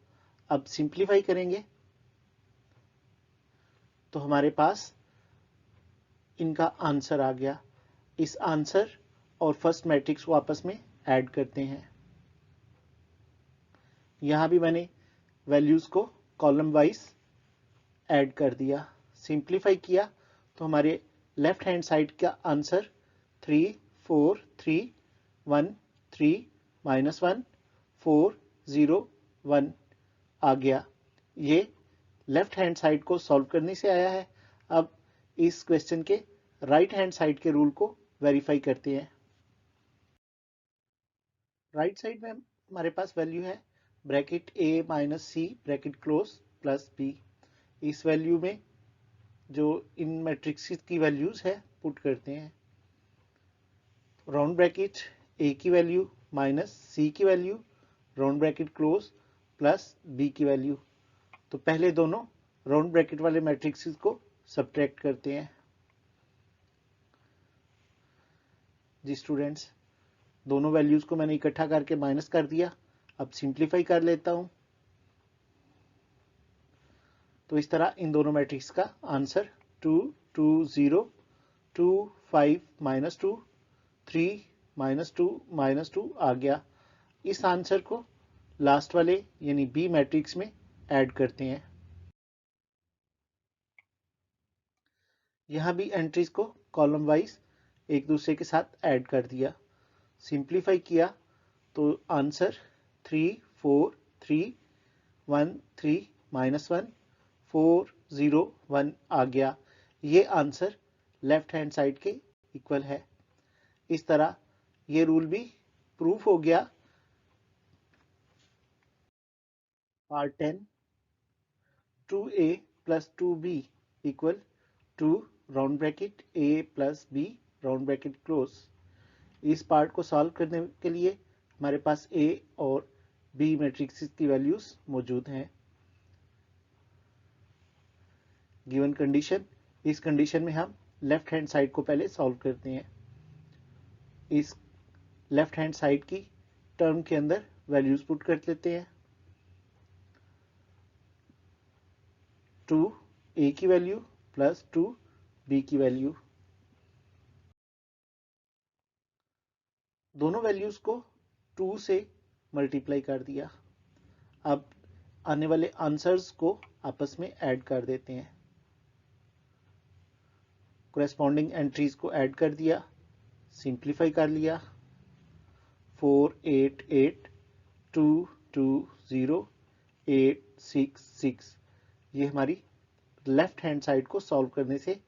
अब सिंप्लीफाई करेंगे तो हमारे पास इनका आंसर आ गया। इस आंसर और फर्स्ट मैट्रिक्स को आपस में ऐड करते हैं। यहां भी मैंने वैल्यूज को कॉलम वाइज ऐड कर दिया। सिंप्लीफाई किया तो हमारे लेफ्ट हैंड साइड का आंसर 3 4 3 1 3 -1 4 0 1 आ गया। ये लेफ्ट हैंड साइड को सॉल्व करने से आया है। अब इस क्वेश्चन के राइट हैंड साइड के रूल को वेरीफाई करते हैं। राइट साइड में हमारे पास वैल्यू है bracket a minus C bracket close plus b। इस वैल्यू में जो इन मैट्रिक्स की वैल्यूज है पुट करते हैं। राउंड ब्रैकेट a की वैल्यू माइनस c की value, round bracket close plus b की वैल्यू। तो पहले दोनों राउंड ब्रैकेट वाले मैट्रिक्स को सब्ट्रैक्ट करते हैं। जी स्टूडेंट्स, दोनों वैल्यूज को मैंने इकट्ठा करके माइनस कर दिया। अब सिंप्लीफाई कर लेता हूं तो इस तरह इन दोनों मैट्रिक्स का आंसर 2 2 0 2 5 -2 3 -2 -2 आ गया। इस आंसर को लास्ट वाले यानी बी मैट्रिक्स में ऐड करते हैं। यहां भी एंट्रीज को कॉलम वाइज एक दूसरे के साथ ऐड कर दिया। सिंप्लीफाई किया तो आंसर 3 4 3 1 3 -1 4 0 1 आ गया। ये आंसर लेफ्ट हैंड साइड के इक्वल है। इस तरह ये रूल भी प्रूफ हो गया। Part 10 2a plus 2b equal 2 round bracket a plus b round bracket close. इस पार्ट को सॉल्व करने के लिए हमारे पास a और b मैट्रिक्स की वैल्यूज मौजूद हैं। गिवन कंडीशन, इस कंडीशन में हम लेफ्ट हैंड साइड को पहले सॉल्व करते हैं। इस लेफ्ट हैंड साइड की टर्म के अंदर वैल्यूज पुट कर लेते हैं। 2 a की वैल्यू प्लस 2 b की वैल्यू, दोनों वैल्यूज को 2 से मल्टीप्लाई कर दिया। अब आने वाले आंसर्स को आपस में ऐड कर देते हैं। कोरेस्पॉन्डिंग एंट्रीज को ऐड कर दिया, सिंप्लीफाई कर लिया। 4 8 8 2 2 0 8 6 6, ये हमारी लेफ्ट हैंड साइड को सॉल्व करने से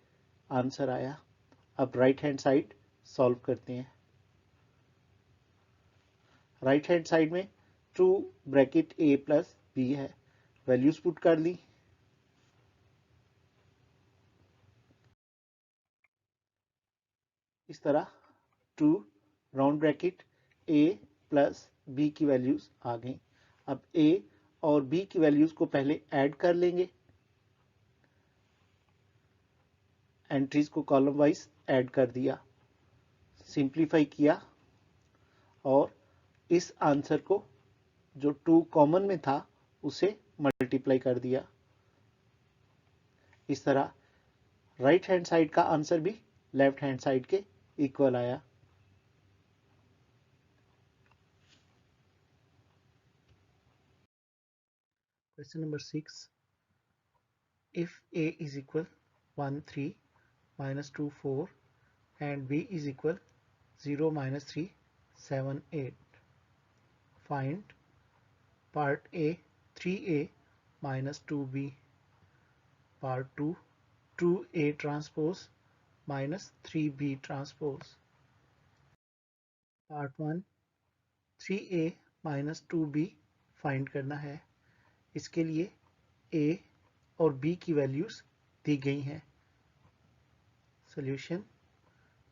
आंसर आया। अब राइट हैंड साइड सॉल्व करते हैं। राइट हैंड साइड में 2 ब्रैकेट a प्लस b है, वैल्यूज पुट कर ली। इस तरह 2 round bracket a plus b की वैल्यूज आ गई। अब a और b की वैल्यूज को पहले ऐड कर लेंगे। एंट्रीज को कॉलम वाइज ऐड कर दिया, सिंप्लीफाई किया और इस आंसर को जो 2 कॉमन में था उसे मल्टीप्लाई कर दिया। इस तरह राइट हैंड साइड का आंसर भी लेफ्ट हैंड साइड के इक्वल आया। Question number 6, if a is equal 1 3 minus 2 4 and b is equal 0 minus 3 7 8, find part A 3a minus 2b, part 2 2a transpose minus 3b transpose, part 1 3a minus 2b find करना है। इसके लिए a और b की values दी गई हैं। Solution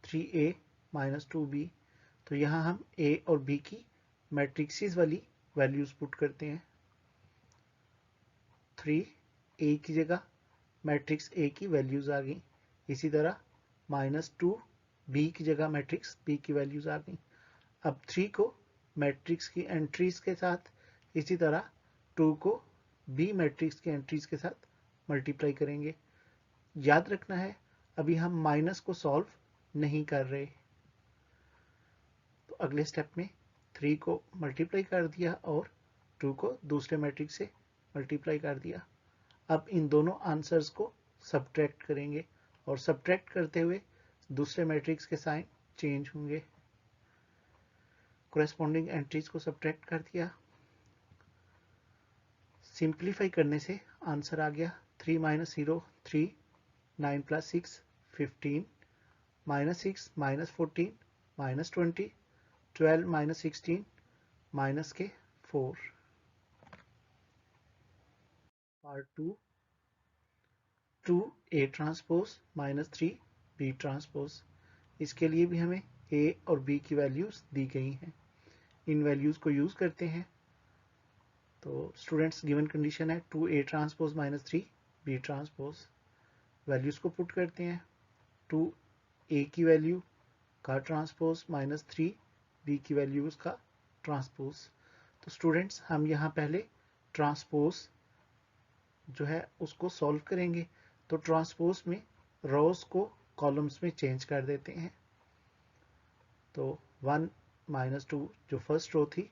3a minus 2b, तो यहाँ हम a और b की मैट्रिक्सिस वाली वैल्यूज पुट करते हैं। 3 a की जगह मैट्रिक्स a की वैल्यूज आ गई, इसी तरह माइनस 2 b की जगह मैट्रिक्स b की वैल्यूज आ गई। अब 3 को मैट्रिक्स की एंट्रीज के साथ, इसी तरह 2 को b मैट्रिक्स की एंट्रीज के साथ मल्टीप्लाई करेंगे। याद रखना है अभी हम माइनस को सॉल्व नहीं कर रहे, तो अगले स्टेप में 3 को मल्टीप्लाई कर दिया और 2 को दूसरे मैट्रिक्स से मल्टीप्लाई कर दिया। अब इन दोनों आंसर्स को सब्ट्रैक्ट करेंगे और सब्ट्रैक्ट करते हुए दूसरे मैट्रिक्स के साइन चेंज होंगे। कोरेस्पॉन्डिंग एंट्रीज को सब्ट्रैक्ट कर दिया, सिंप्लीफाई करने से आंसर आ गया 3 minus 0 3, 9 plus 6 15, minus 6 minus 14 minus 20, 12 minus 16 minus के 4। Part 2 2a transpose minus 3b transpose, इसके लिए भी हमें a और b की वैल्यूज दी गई हैं। इन वैल्यूज को यूज करते हैं। तो स्टूडेंट्स गिवन कंडीशन है 2a transpose minus 3b transpose, values को पुट करते हैं। 2a की वैल्यू का ट्रांसपोज माइनस 3b की वैल्यूज का ट्रांसपोज। तो स्टूडेंट्स हम यहाँ पहले ट्रांसपोज जो है उसको सॉल्व करेंगे। तो ट्रांसपोज में रोज को कॉलम्स में चेंज कर देते हैं। तो 1 माइनस 2 जो फर्स्ट रो थी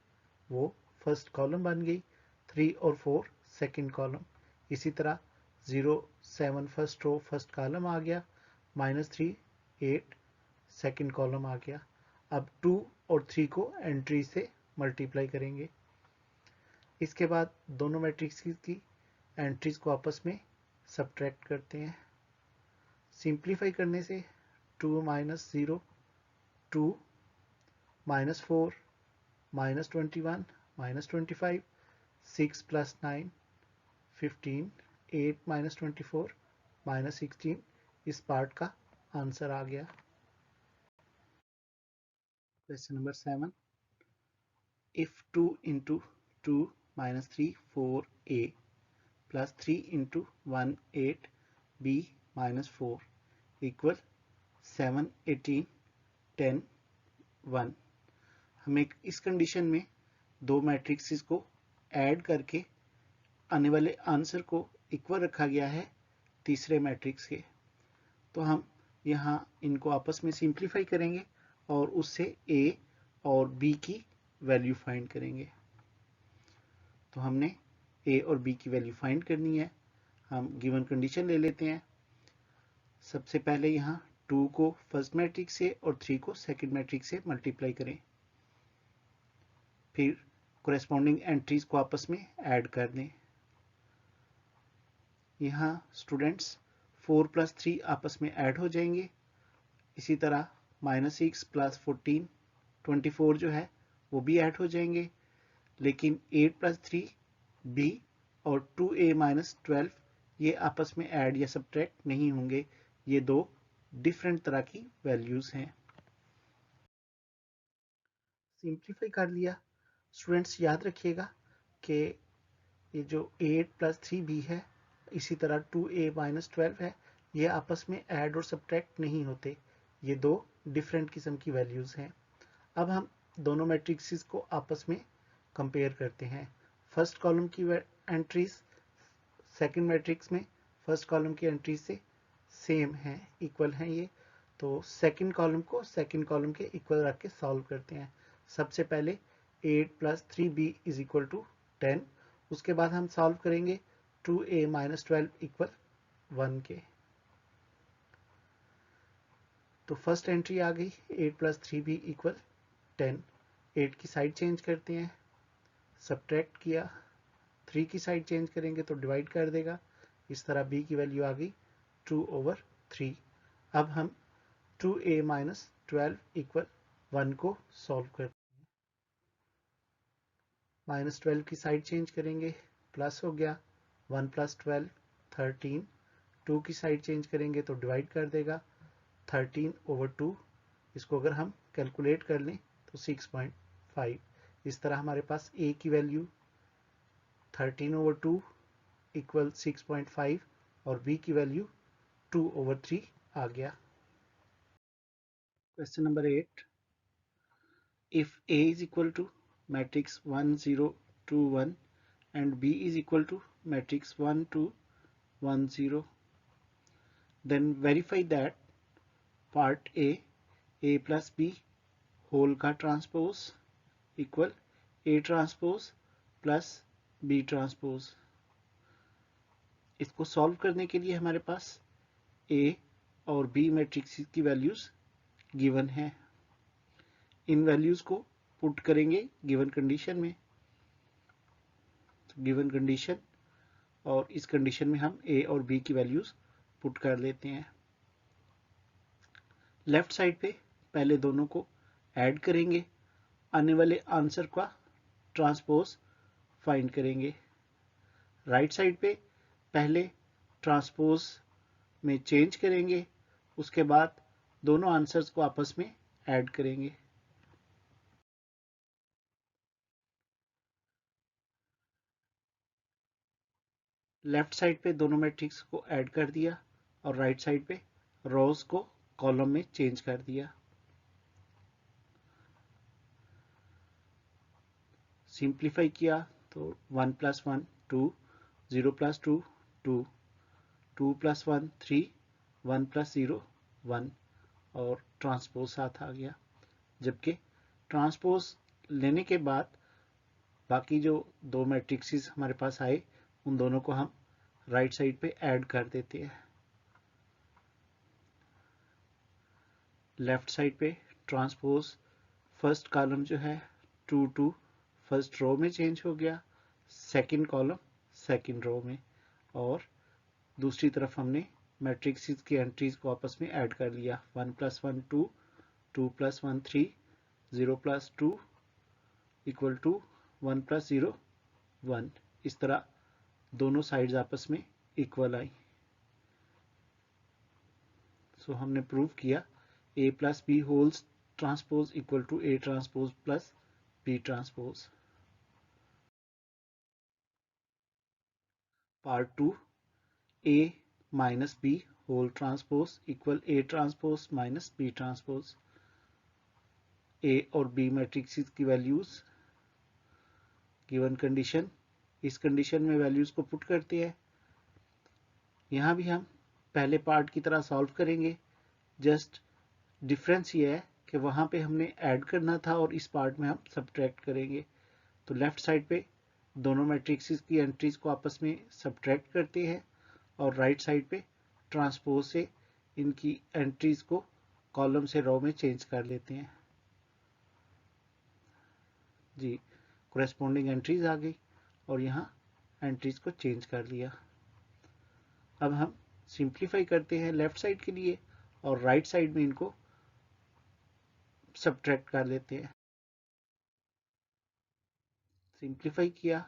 वो फर्स्ट कॉलम बन गई, 3 और 4 सेकंड कॉलम। इसी तरह 0 7 फर्स्ट रो फर्स्ट कॉलम आ गया, माइनस 3 8 सेकंड कॉलम आ गया। अब 2 और 3 को एंट्री से मल्टीप्लाई करेंगे। इसके बाद दोनों मैट्रिक्स की एंट्रीज को आपस में सब्ट्रैक्ट करते हैं। सिंप्लीफाई करने से 2 minus 0 2, minus 4 minus 21 minus 25, 6 plus 9 15, 8 minus 24 minus 16 इस पार्ट का आंसर आ गया। Question number 7, if 2 into 2 minus 3 4a plus 3 into 1 8b minus 4 equal 7 18 10 1। हमें इस कंडीशन में दो मैट्रिक्स को ऐड करके आने वाले आंसर को इक्वल रखा गया है तीसरे मैट्रिक्स के। तो हम यहाँ इनको आपस में सिंप्लीफाई करेंगे और उससे a और b की वैल्यू फाइंड करेंगे। तो हमने a और b की वैल्यू फाइंड करनी है। हम गिवन कंडीशन ले लेते हैं। सबसे पहले यहाँ 2 को फर्स्ट मैट्रिक्स से और 3 को सेकंड मैट्रिक्स से मल्टीप्लाई करें, फिर कोरेस्पॉन्डिंग एंट्रीज को आपस में ऐड कर दें। यहाँ स्टूडेंट्स 4 प्लस 3 आपस में ऐड हो जाएंगे। इसी तरह माइनस 6 प्लस 14 24 जो है वो भी ऐड हो जाएंगे। लेकिन 8 प्लस 3 b और 2a माइनस 12 ये आपस में ऐड या सब्ट्रैक्ट नहीं होंगे। ये दो डिफरेंट तरह की वैल्यूज हैं। सिंप्लीफाई कर लिया। स्टूडेंट्स याद रखिएगा कि ये जो 8 प्लस 3b है, इसी तरह 2a माइनस 12 है, ये आपस में ऐड और सब्ट्रैक्ट नहीं होते। ये दो डिफरेंट किस्म की वैल्यूज हैं। अब हम दोनों मैट्रिक्स को आपस में कंपेयर करते हैं। फर्स्ट कॉलम की एंट्रीज सेकंड मैट्रिक्स में फर्स्ट कॉलम की एंट्रीज से सेम है, इक्वल हैं ये। तो सेकंड कॉलम को सेकंड कॉलम के इक्वल रख के सॉल्व करते हैं। सबसे पहले 8 plus 3b is equal to 10। उसके बाद हम सॉल्व करेंगे 2a माइनस 12 इक्वल 1 के। तो फर्स्ट एंट्री आ गई 8 प्लस 3b इक्वल 10। 8 की साइड चेंज करते हैं, सब्ट्रैक्ट किया, 3 की साइड चेंज करेंगे तो डिवाइड कर देगा। इस तरह b की वैल्यू आ गई 2/3। अब हम 2a माइनस 12 इक्वल 1 को सॉल्व करते हैं। -12 की साइड चेंज करेंगे, प्लस हो गया 1 + 12 13। 2 की साइड चेंज करेंगे तो डिवाइड कर देगा 13/2। इसको अगर हम कैलकुलेट कर लें तो 6.5। इस तरह हमारे पास a की वैल्यू 13/2 इक्वल 6.5 और b की वैल्यू 2/3 आ गया। Question number 8, if a is equal to matrix 1 0 2 1 and b is equal to matrix 1 2 1 0, then verify that part a plus b whole का transpose equal a transpose plus b transpose. इसको solve करने के लिए हमारे पास a और b matrix की values given है। इन values को पुट करेंगे गिवन कंडीशन में। गिवन कंडीशन और इस कंडीशन में हम a और b की वैल्यूज पुट कर लेते हैं। लेफ्ट साइड पे पहले दोनों को ऐड करेंगे, आने वाले आंसर का ट्रांसपोज फाइंड करेंगे। राइट साइड पे पहले ट्रांसपोज में चेंज करेंगे, उसके बाद दोनों आंसर्स को आपस में ऐड करेंगे। लेफ्ट साइड पे दोनों मैट्रिक्स को ऐड कर दिया और राइट साइड पे रोज को कॉलम में चेंज कर दिया। सिंप्लीफाई किया तो 1 + 1 2, 0 + 2 2, 2 + 1 3, 1 + 0 1 और ट्रांसपोज साथ आ गया। जबकि ट्रांसपोज लेने के बाद बाकी जो दो मैट्रिक्सेस हमारे पास आए उन दोनों को हम राइट साइड पे ऐड कर देते हैं। लेफ्ट साइड पे ट्रांसपोज फर्स्ट कॉलम जो है 2 2 फर्स्ट रो में चेंज हो गया, सेकंड कॉलम सेकंड रो में, और दूसरी तरफ हमने मैट्रिक्स की एंट्रीज को आपस में ऐड कर लिया। 1 + 1 2, 2 + 1 3, 0 + 2 इक्वल टू 1 + 0 1। इस तरह दोनों साइड्स आपस में इक्वल आई। सो हमने प्रूव किया a + b whole's transpose equal to a transpose plus b transpose. Part 2, a minus b whole transpose equal a transpose minus b transpose. a और b मैट्रिक्स की values given condition, इस condition में values को put करते हैं। यहाँ भी हम पहले पार्ट की तरह सॉल्व करेंगे, जस्ट डिफरेंस ये है कि वहाँ पे हमने ऐड करना था और इस पार्ट में हम सब्ट्रैक्ट करेंगे। तो लेफ्ट साइड पे दोनों मैट्रिक्स की एंट्रीज को आपस में सब्ट्रैक्ट करते हैं और राइट साइड पे ट्रांसपोज से इनकी एंट्रीज को कॉलम से रो में चेंज कर लेते हैं। जी, कोरेस्पोंडिंग एंट्रीज आ गई और यहाँ एंट्रीज को चेंज कर लिया। अब हम सिंप्लीफाई करते हैं लेफ्ट साइड के लिए और राइट साइड में इनको सब्ट्रैक्ट कर लेते हैं। सिंप्लीफाई किया,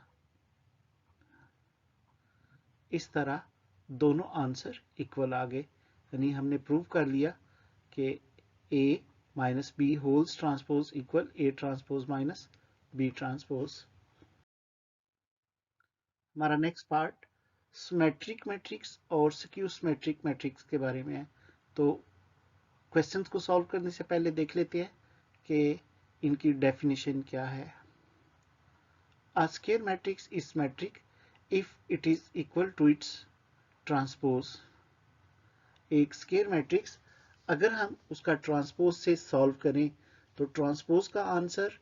इस तरह दोनों आंसर इक्वल आ गए, यानी हमने प्रूव कर लिया कि a minus B whole's transpose equal a transpose minus b transpose. हमारा नेक्स्ट पार्ट सिमेट्रिक मैट्रिक्स और स्क्यू सिमेट्रिक मैट्रिक्स के बारे में है। तो क्वेश्चंस को सॉल्व करने से पहले देख लेते हैं कि इनकी डेफिनेशन क्या है। A square matrix is symmetric if it is equal to its transpose। एक स्क्वायर मैट्रिक्स अगर हम उसका ट्रांसपोज से सॉल्व करें तो ट्रांसपोज का आंसर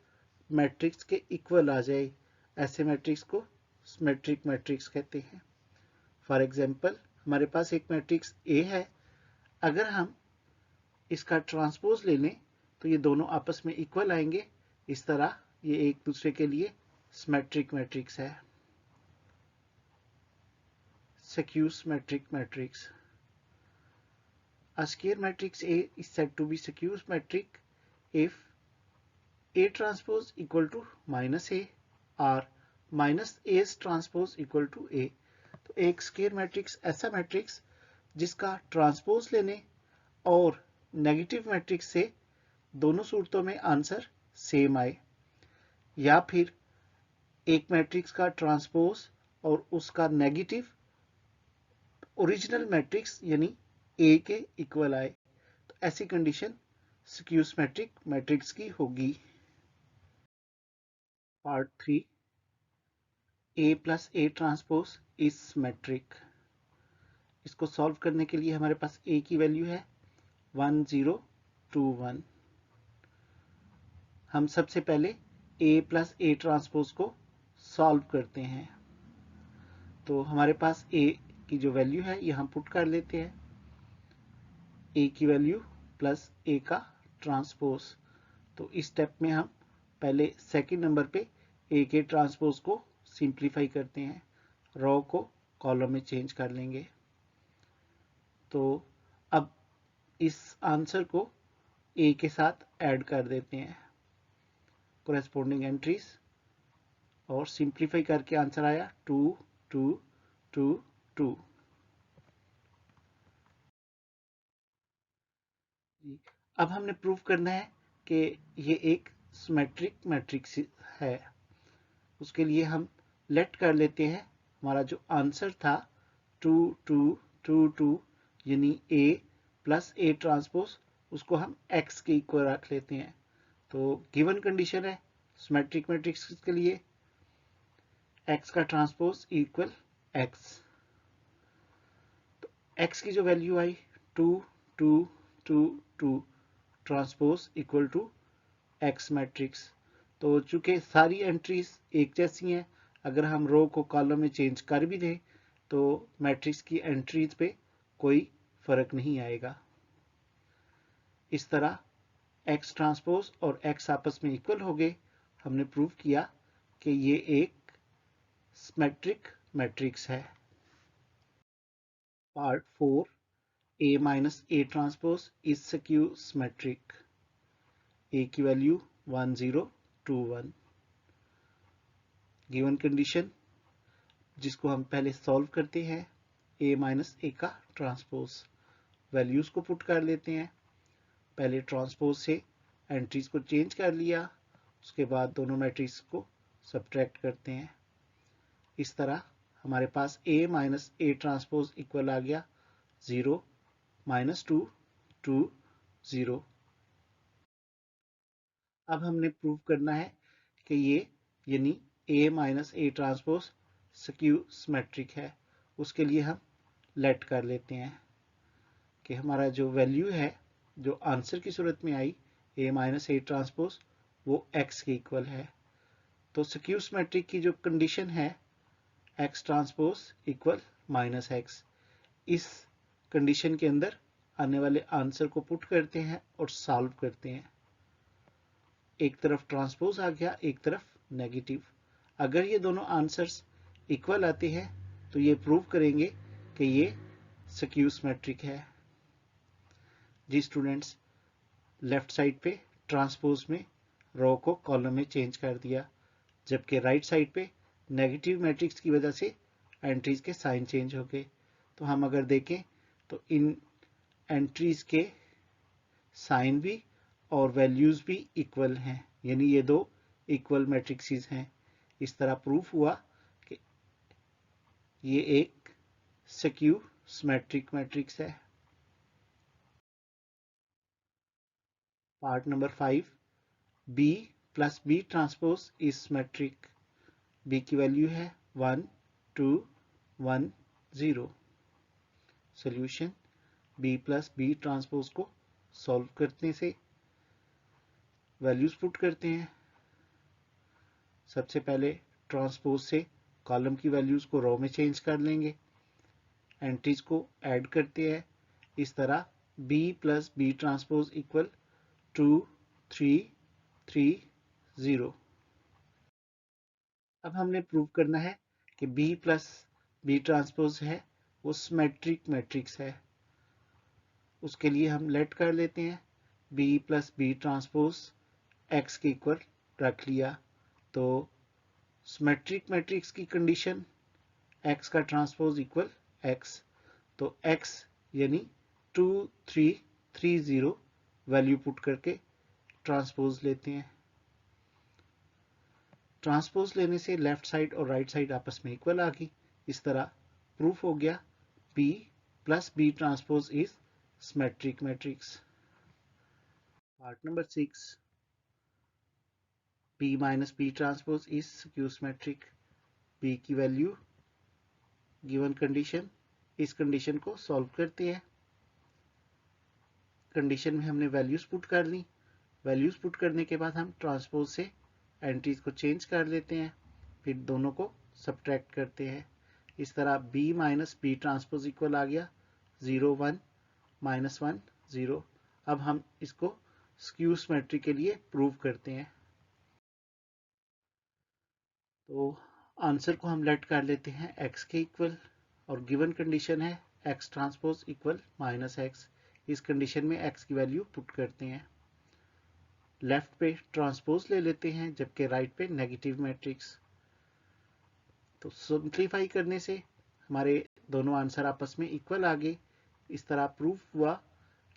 मैट्रिक्स के इक्वल आ जाए, ऐसे मैट्रिक्स को सिमेट्रिक मैट्रिक्स कहते हैं। फॉर एग्जांपल हमारे पास एक मैट्रिक्स ए है, अगर हम इसका ट्रांसपोज ले लें तो ये दोनों आपस में इक्वल आएंगे। इस तरह ये एक दूसरे के लिए सिमेट्रिक मैट्रिक्स है, skew symmetric matrix. A square matrix A is said to be skew symmetric if A transpose equal to minus A or minus A transpose equal to A. तो एक स्क्वायर मैट्रिक्स ऐसा matrix जिसका transpose लेने और negative matrix से दोनों सूरतों में आंसर सेम आए, या फिर एक मैट्रिक्स का ट्रांसपोज और उसका नेगेटिव ओरिजिनल मैट्रिक्स यानी ए के इक्वल आए, तो ऐसी कंडीशन स्क्यू सिमेट्रिक मैट्रिक्स की होगी। Part 3, A plus A transpose is symmetric. इसको सॉल्व करने के लिए हमारे पास ए की वैल्यू है 1 0 2 1। हम सबसे पहले ए प्लस ए ट्रांसपोज को सॉल्व करते हैं। तो हमारे पास ए की जो वैल्यू है ये हम पुट कर लेते हैं, ए की वैल्यू प्लस ए का ट्रांसपोज। तो इस स्टेप में हम पहले सेकंड नंबर पे ए के ट्रांसपोज को सिंप्लीफाई करते हैं, रो को कॉलम में चेंज कर लेंगे। तो अब इस आंसर को ए के साथ ऐड कर देते हैं कोरेस्पोंडिंग एंट्रीज, और सिंप्लीफाई करके आंसर आया 2 2 2 2। अब हमने प्रूव करना है कि ये एक सिमेट्रिक मैट्रिक्स है। उसके लिए हम लेट कर लेते हैं हमारा जो आंसर था 2 2 2 2 यानी ए प्लस ए ट्रांसपोज, उसको हम एक्स के इक्वल रख लेते हैं। तो गिवन कंडीशन है सिमेट्रिक मैट्रिक्स के लिए एक्स का ट्रांसपोज इक्वल एक्स। तो एक्स की जो वैल्यू आई 2 2 2 2 transpose equal to X matrix. तो चूंकि सारी एंट्रीज एक जैसी हैं, अगर हम रो को कॉलम में चेंज कर भी दें तो मैट्रिक्स की एंट्रीज पे कोई फर्क नहीं आएगा। इस तरह एक्स ट्रांसपोज और एक्स आपस में इक्वल हो गए। हमने प्रूव किया कि ये एक सिमेट्रिक मैट्रिक्स है। Part 4, A minus A transpose is skew symmetric. A की वैल्यू 1 0 2 1। गिवन कंडीशन जिसको हम पहले सॉल्व करते हैं, ए माइनस ए का ट्रांसपोज, वैल्यूज को पुट कर लेते हैं। पहले ट्रांसपोज से एंट्रीज को चेंज कर लिया, उसके बाद दोनों मैट्रिक्स को सब्ट्रैक्ट करते हैं। इस तरह हमारे पास ए माइनस ए ट्रांसपोज इक्वल आ गया 0 -2 2 0। अब हमने प्रूव करना है कि ये यानी A minus A transpose skew symmetric है। उसके लिए हम लेट कर लेते हैं कि हमारा जो वैल्यू है जो आंसर की सूरत में आई ए माइनस ए ट्रांसपोज वो एक्स के इक्वल है। तो स्क्यू सिमेट्रिक की जो कंडीशन है x transpose equal minus x, इस कंडीशन के अंदर आने वाले आंसर को पुट करते हैं और सॉल्व करते हैं। एक तरफ ट्रांसपोज आ गया, एक तरफ नेगेटिव। अगर ये दोनों आंसर्स इक्वल आते हैं तो ये प्रूव करेंगे कि ये स्क्यू सिमेट्रिक है। जी स्टूडेंट्स, लेफ्ट साइड पे ट्रांसपोज में रो को कॉलम में चेंज कर दिया, जबकि राइट साइड पे नेगेटिव मैट्रिक्स की वजह से एंट्रीज के साइन चेंज हो गए। तो हम अगर देखें तो इन एंट्रीज के साइन भी और वैल्यूज भी इक्वल हैं, यानी ये दो इक्वल मैट्रिक्सेस हैं। इस तरह प्रूफ हुआ कि ये एक स्क्यू सिमेट्रिक मैट्रिक्स है। Part number 5, B plus B transpose is symmetric. B की वैल्यू है 1 2 1 0। Solution, B plus B transpose को सॉल्व करने से वैल्यूज पुट करते हैं। सबसे पहले ट्रांसपोज से कॉलम की वैल्यूज को रो में चेंज कर लेंगे, एंट्रीज को ऐड करते हैं। इस तरह B plus B transpose equal 2 3 3 0। अब हमने प्रूव करना है कि B प्लस B ट्रांसपोज है वो सिमेट्रिक मैट्रिक्स है। उसके लिए हम लेट कर लेते हैं B plus B transpose X के इक्वल रख लिया। तो सिमेट्रिक मैट्रिक्स की कंडीशन X का ट्रांसपोज इक्वल X, तो X यानी 2 3 3 0 वैल्यू पुट करके ट्रांसपोज लेते हैं। ट्रांसपोज लेने से लेफ्ट साइड और राइट साइड आपस में इक्वल आ गई। इस तरह प्रूफ हो गया B plus B transpose is symmetric matrix. Part number 6, B minus B transpose is skew symmetric. B की वैल्यू गिवन कंडीशन, इस कंडीशन को सॉल्व करते हैं। कंडीशन में हमने वैल्यूज पुट कर ली। वैल्यूज पुट करने के बाद हम ट्रांसपोज से एंट्रीज को चेंज कर लेते हैं, फिर दोनों को सब्ट्रैक्ट करते हैं। इस तरह B minus B transpose equal आ गया 0 1 माइनस 1 0। अब हम इसको स्क्यू सिमेट्री के लिए प्रूव करते हैं। तो आंसर को हम लेट कर लेते हैं x के इक्वल, और गिवन कंडीशन है x transpose equal minus x। इस कंडीशन में x की वैल्यू पुट करते हैं। लेफ्ट पे ट्रांसपोज ले लेते हैं, जबकि राइट पे नेगेटिव मैट्रिक्स। तो सिंप्लीफाई करने से हमारे दोनों आंसर आपस में इक्वल आ गए। इस तरह प्रूफ हुआ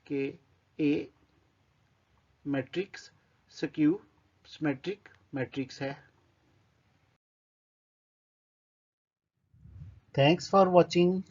कि A matrix skew symmetric matrix है। Thanks for watching.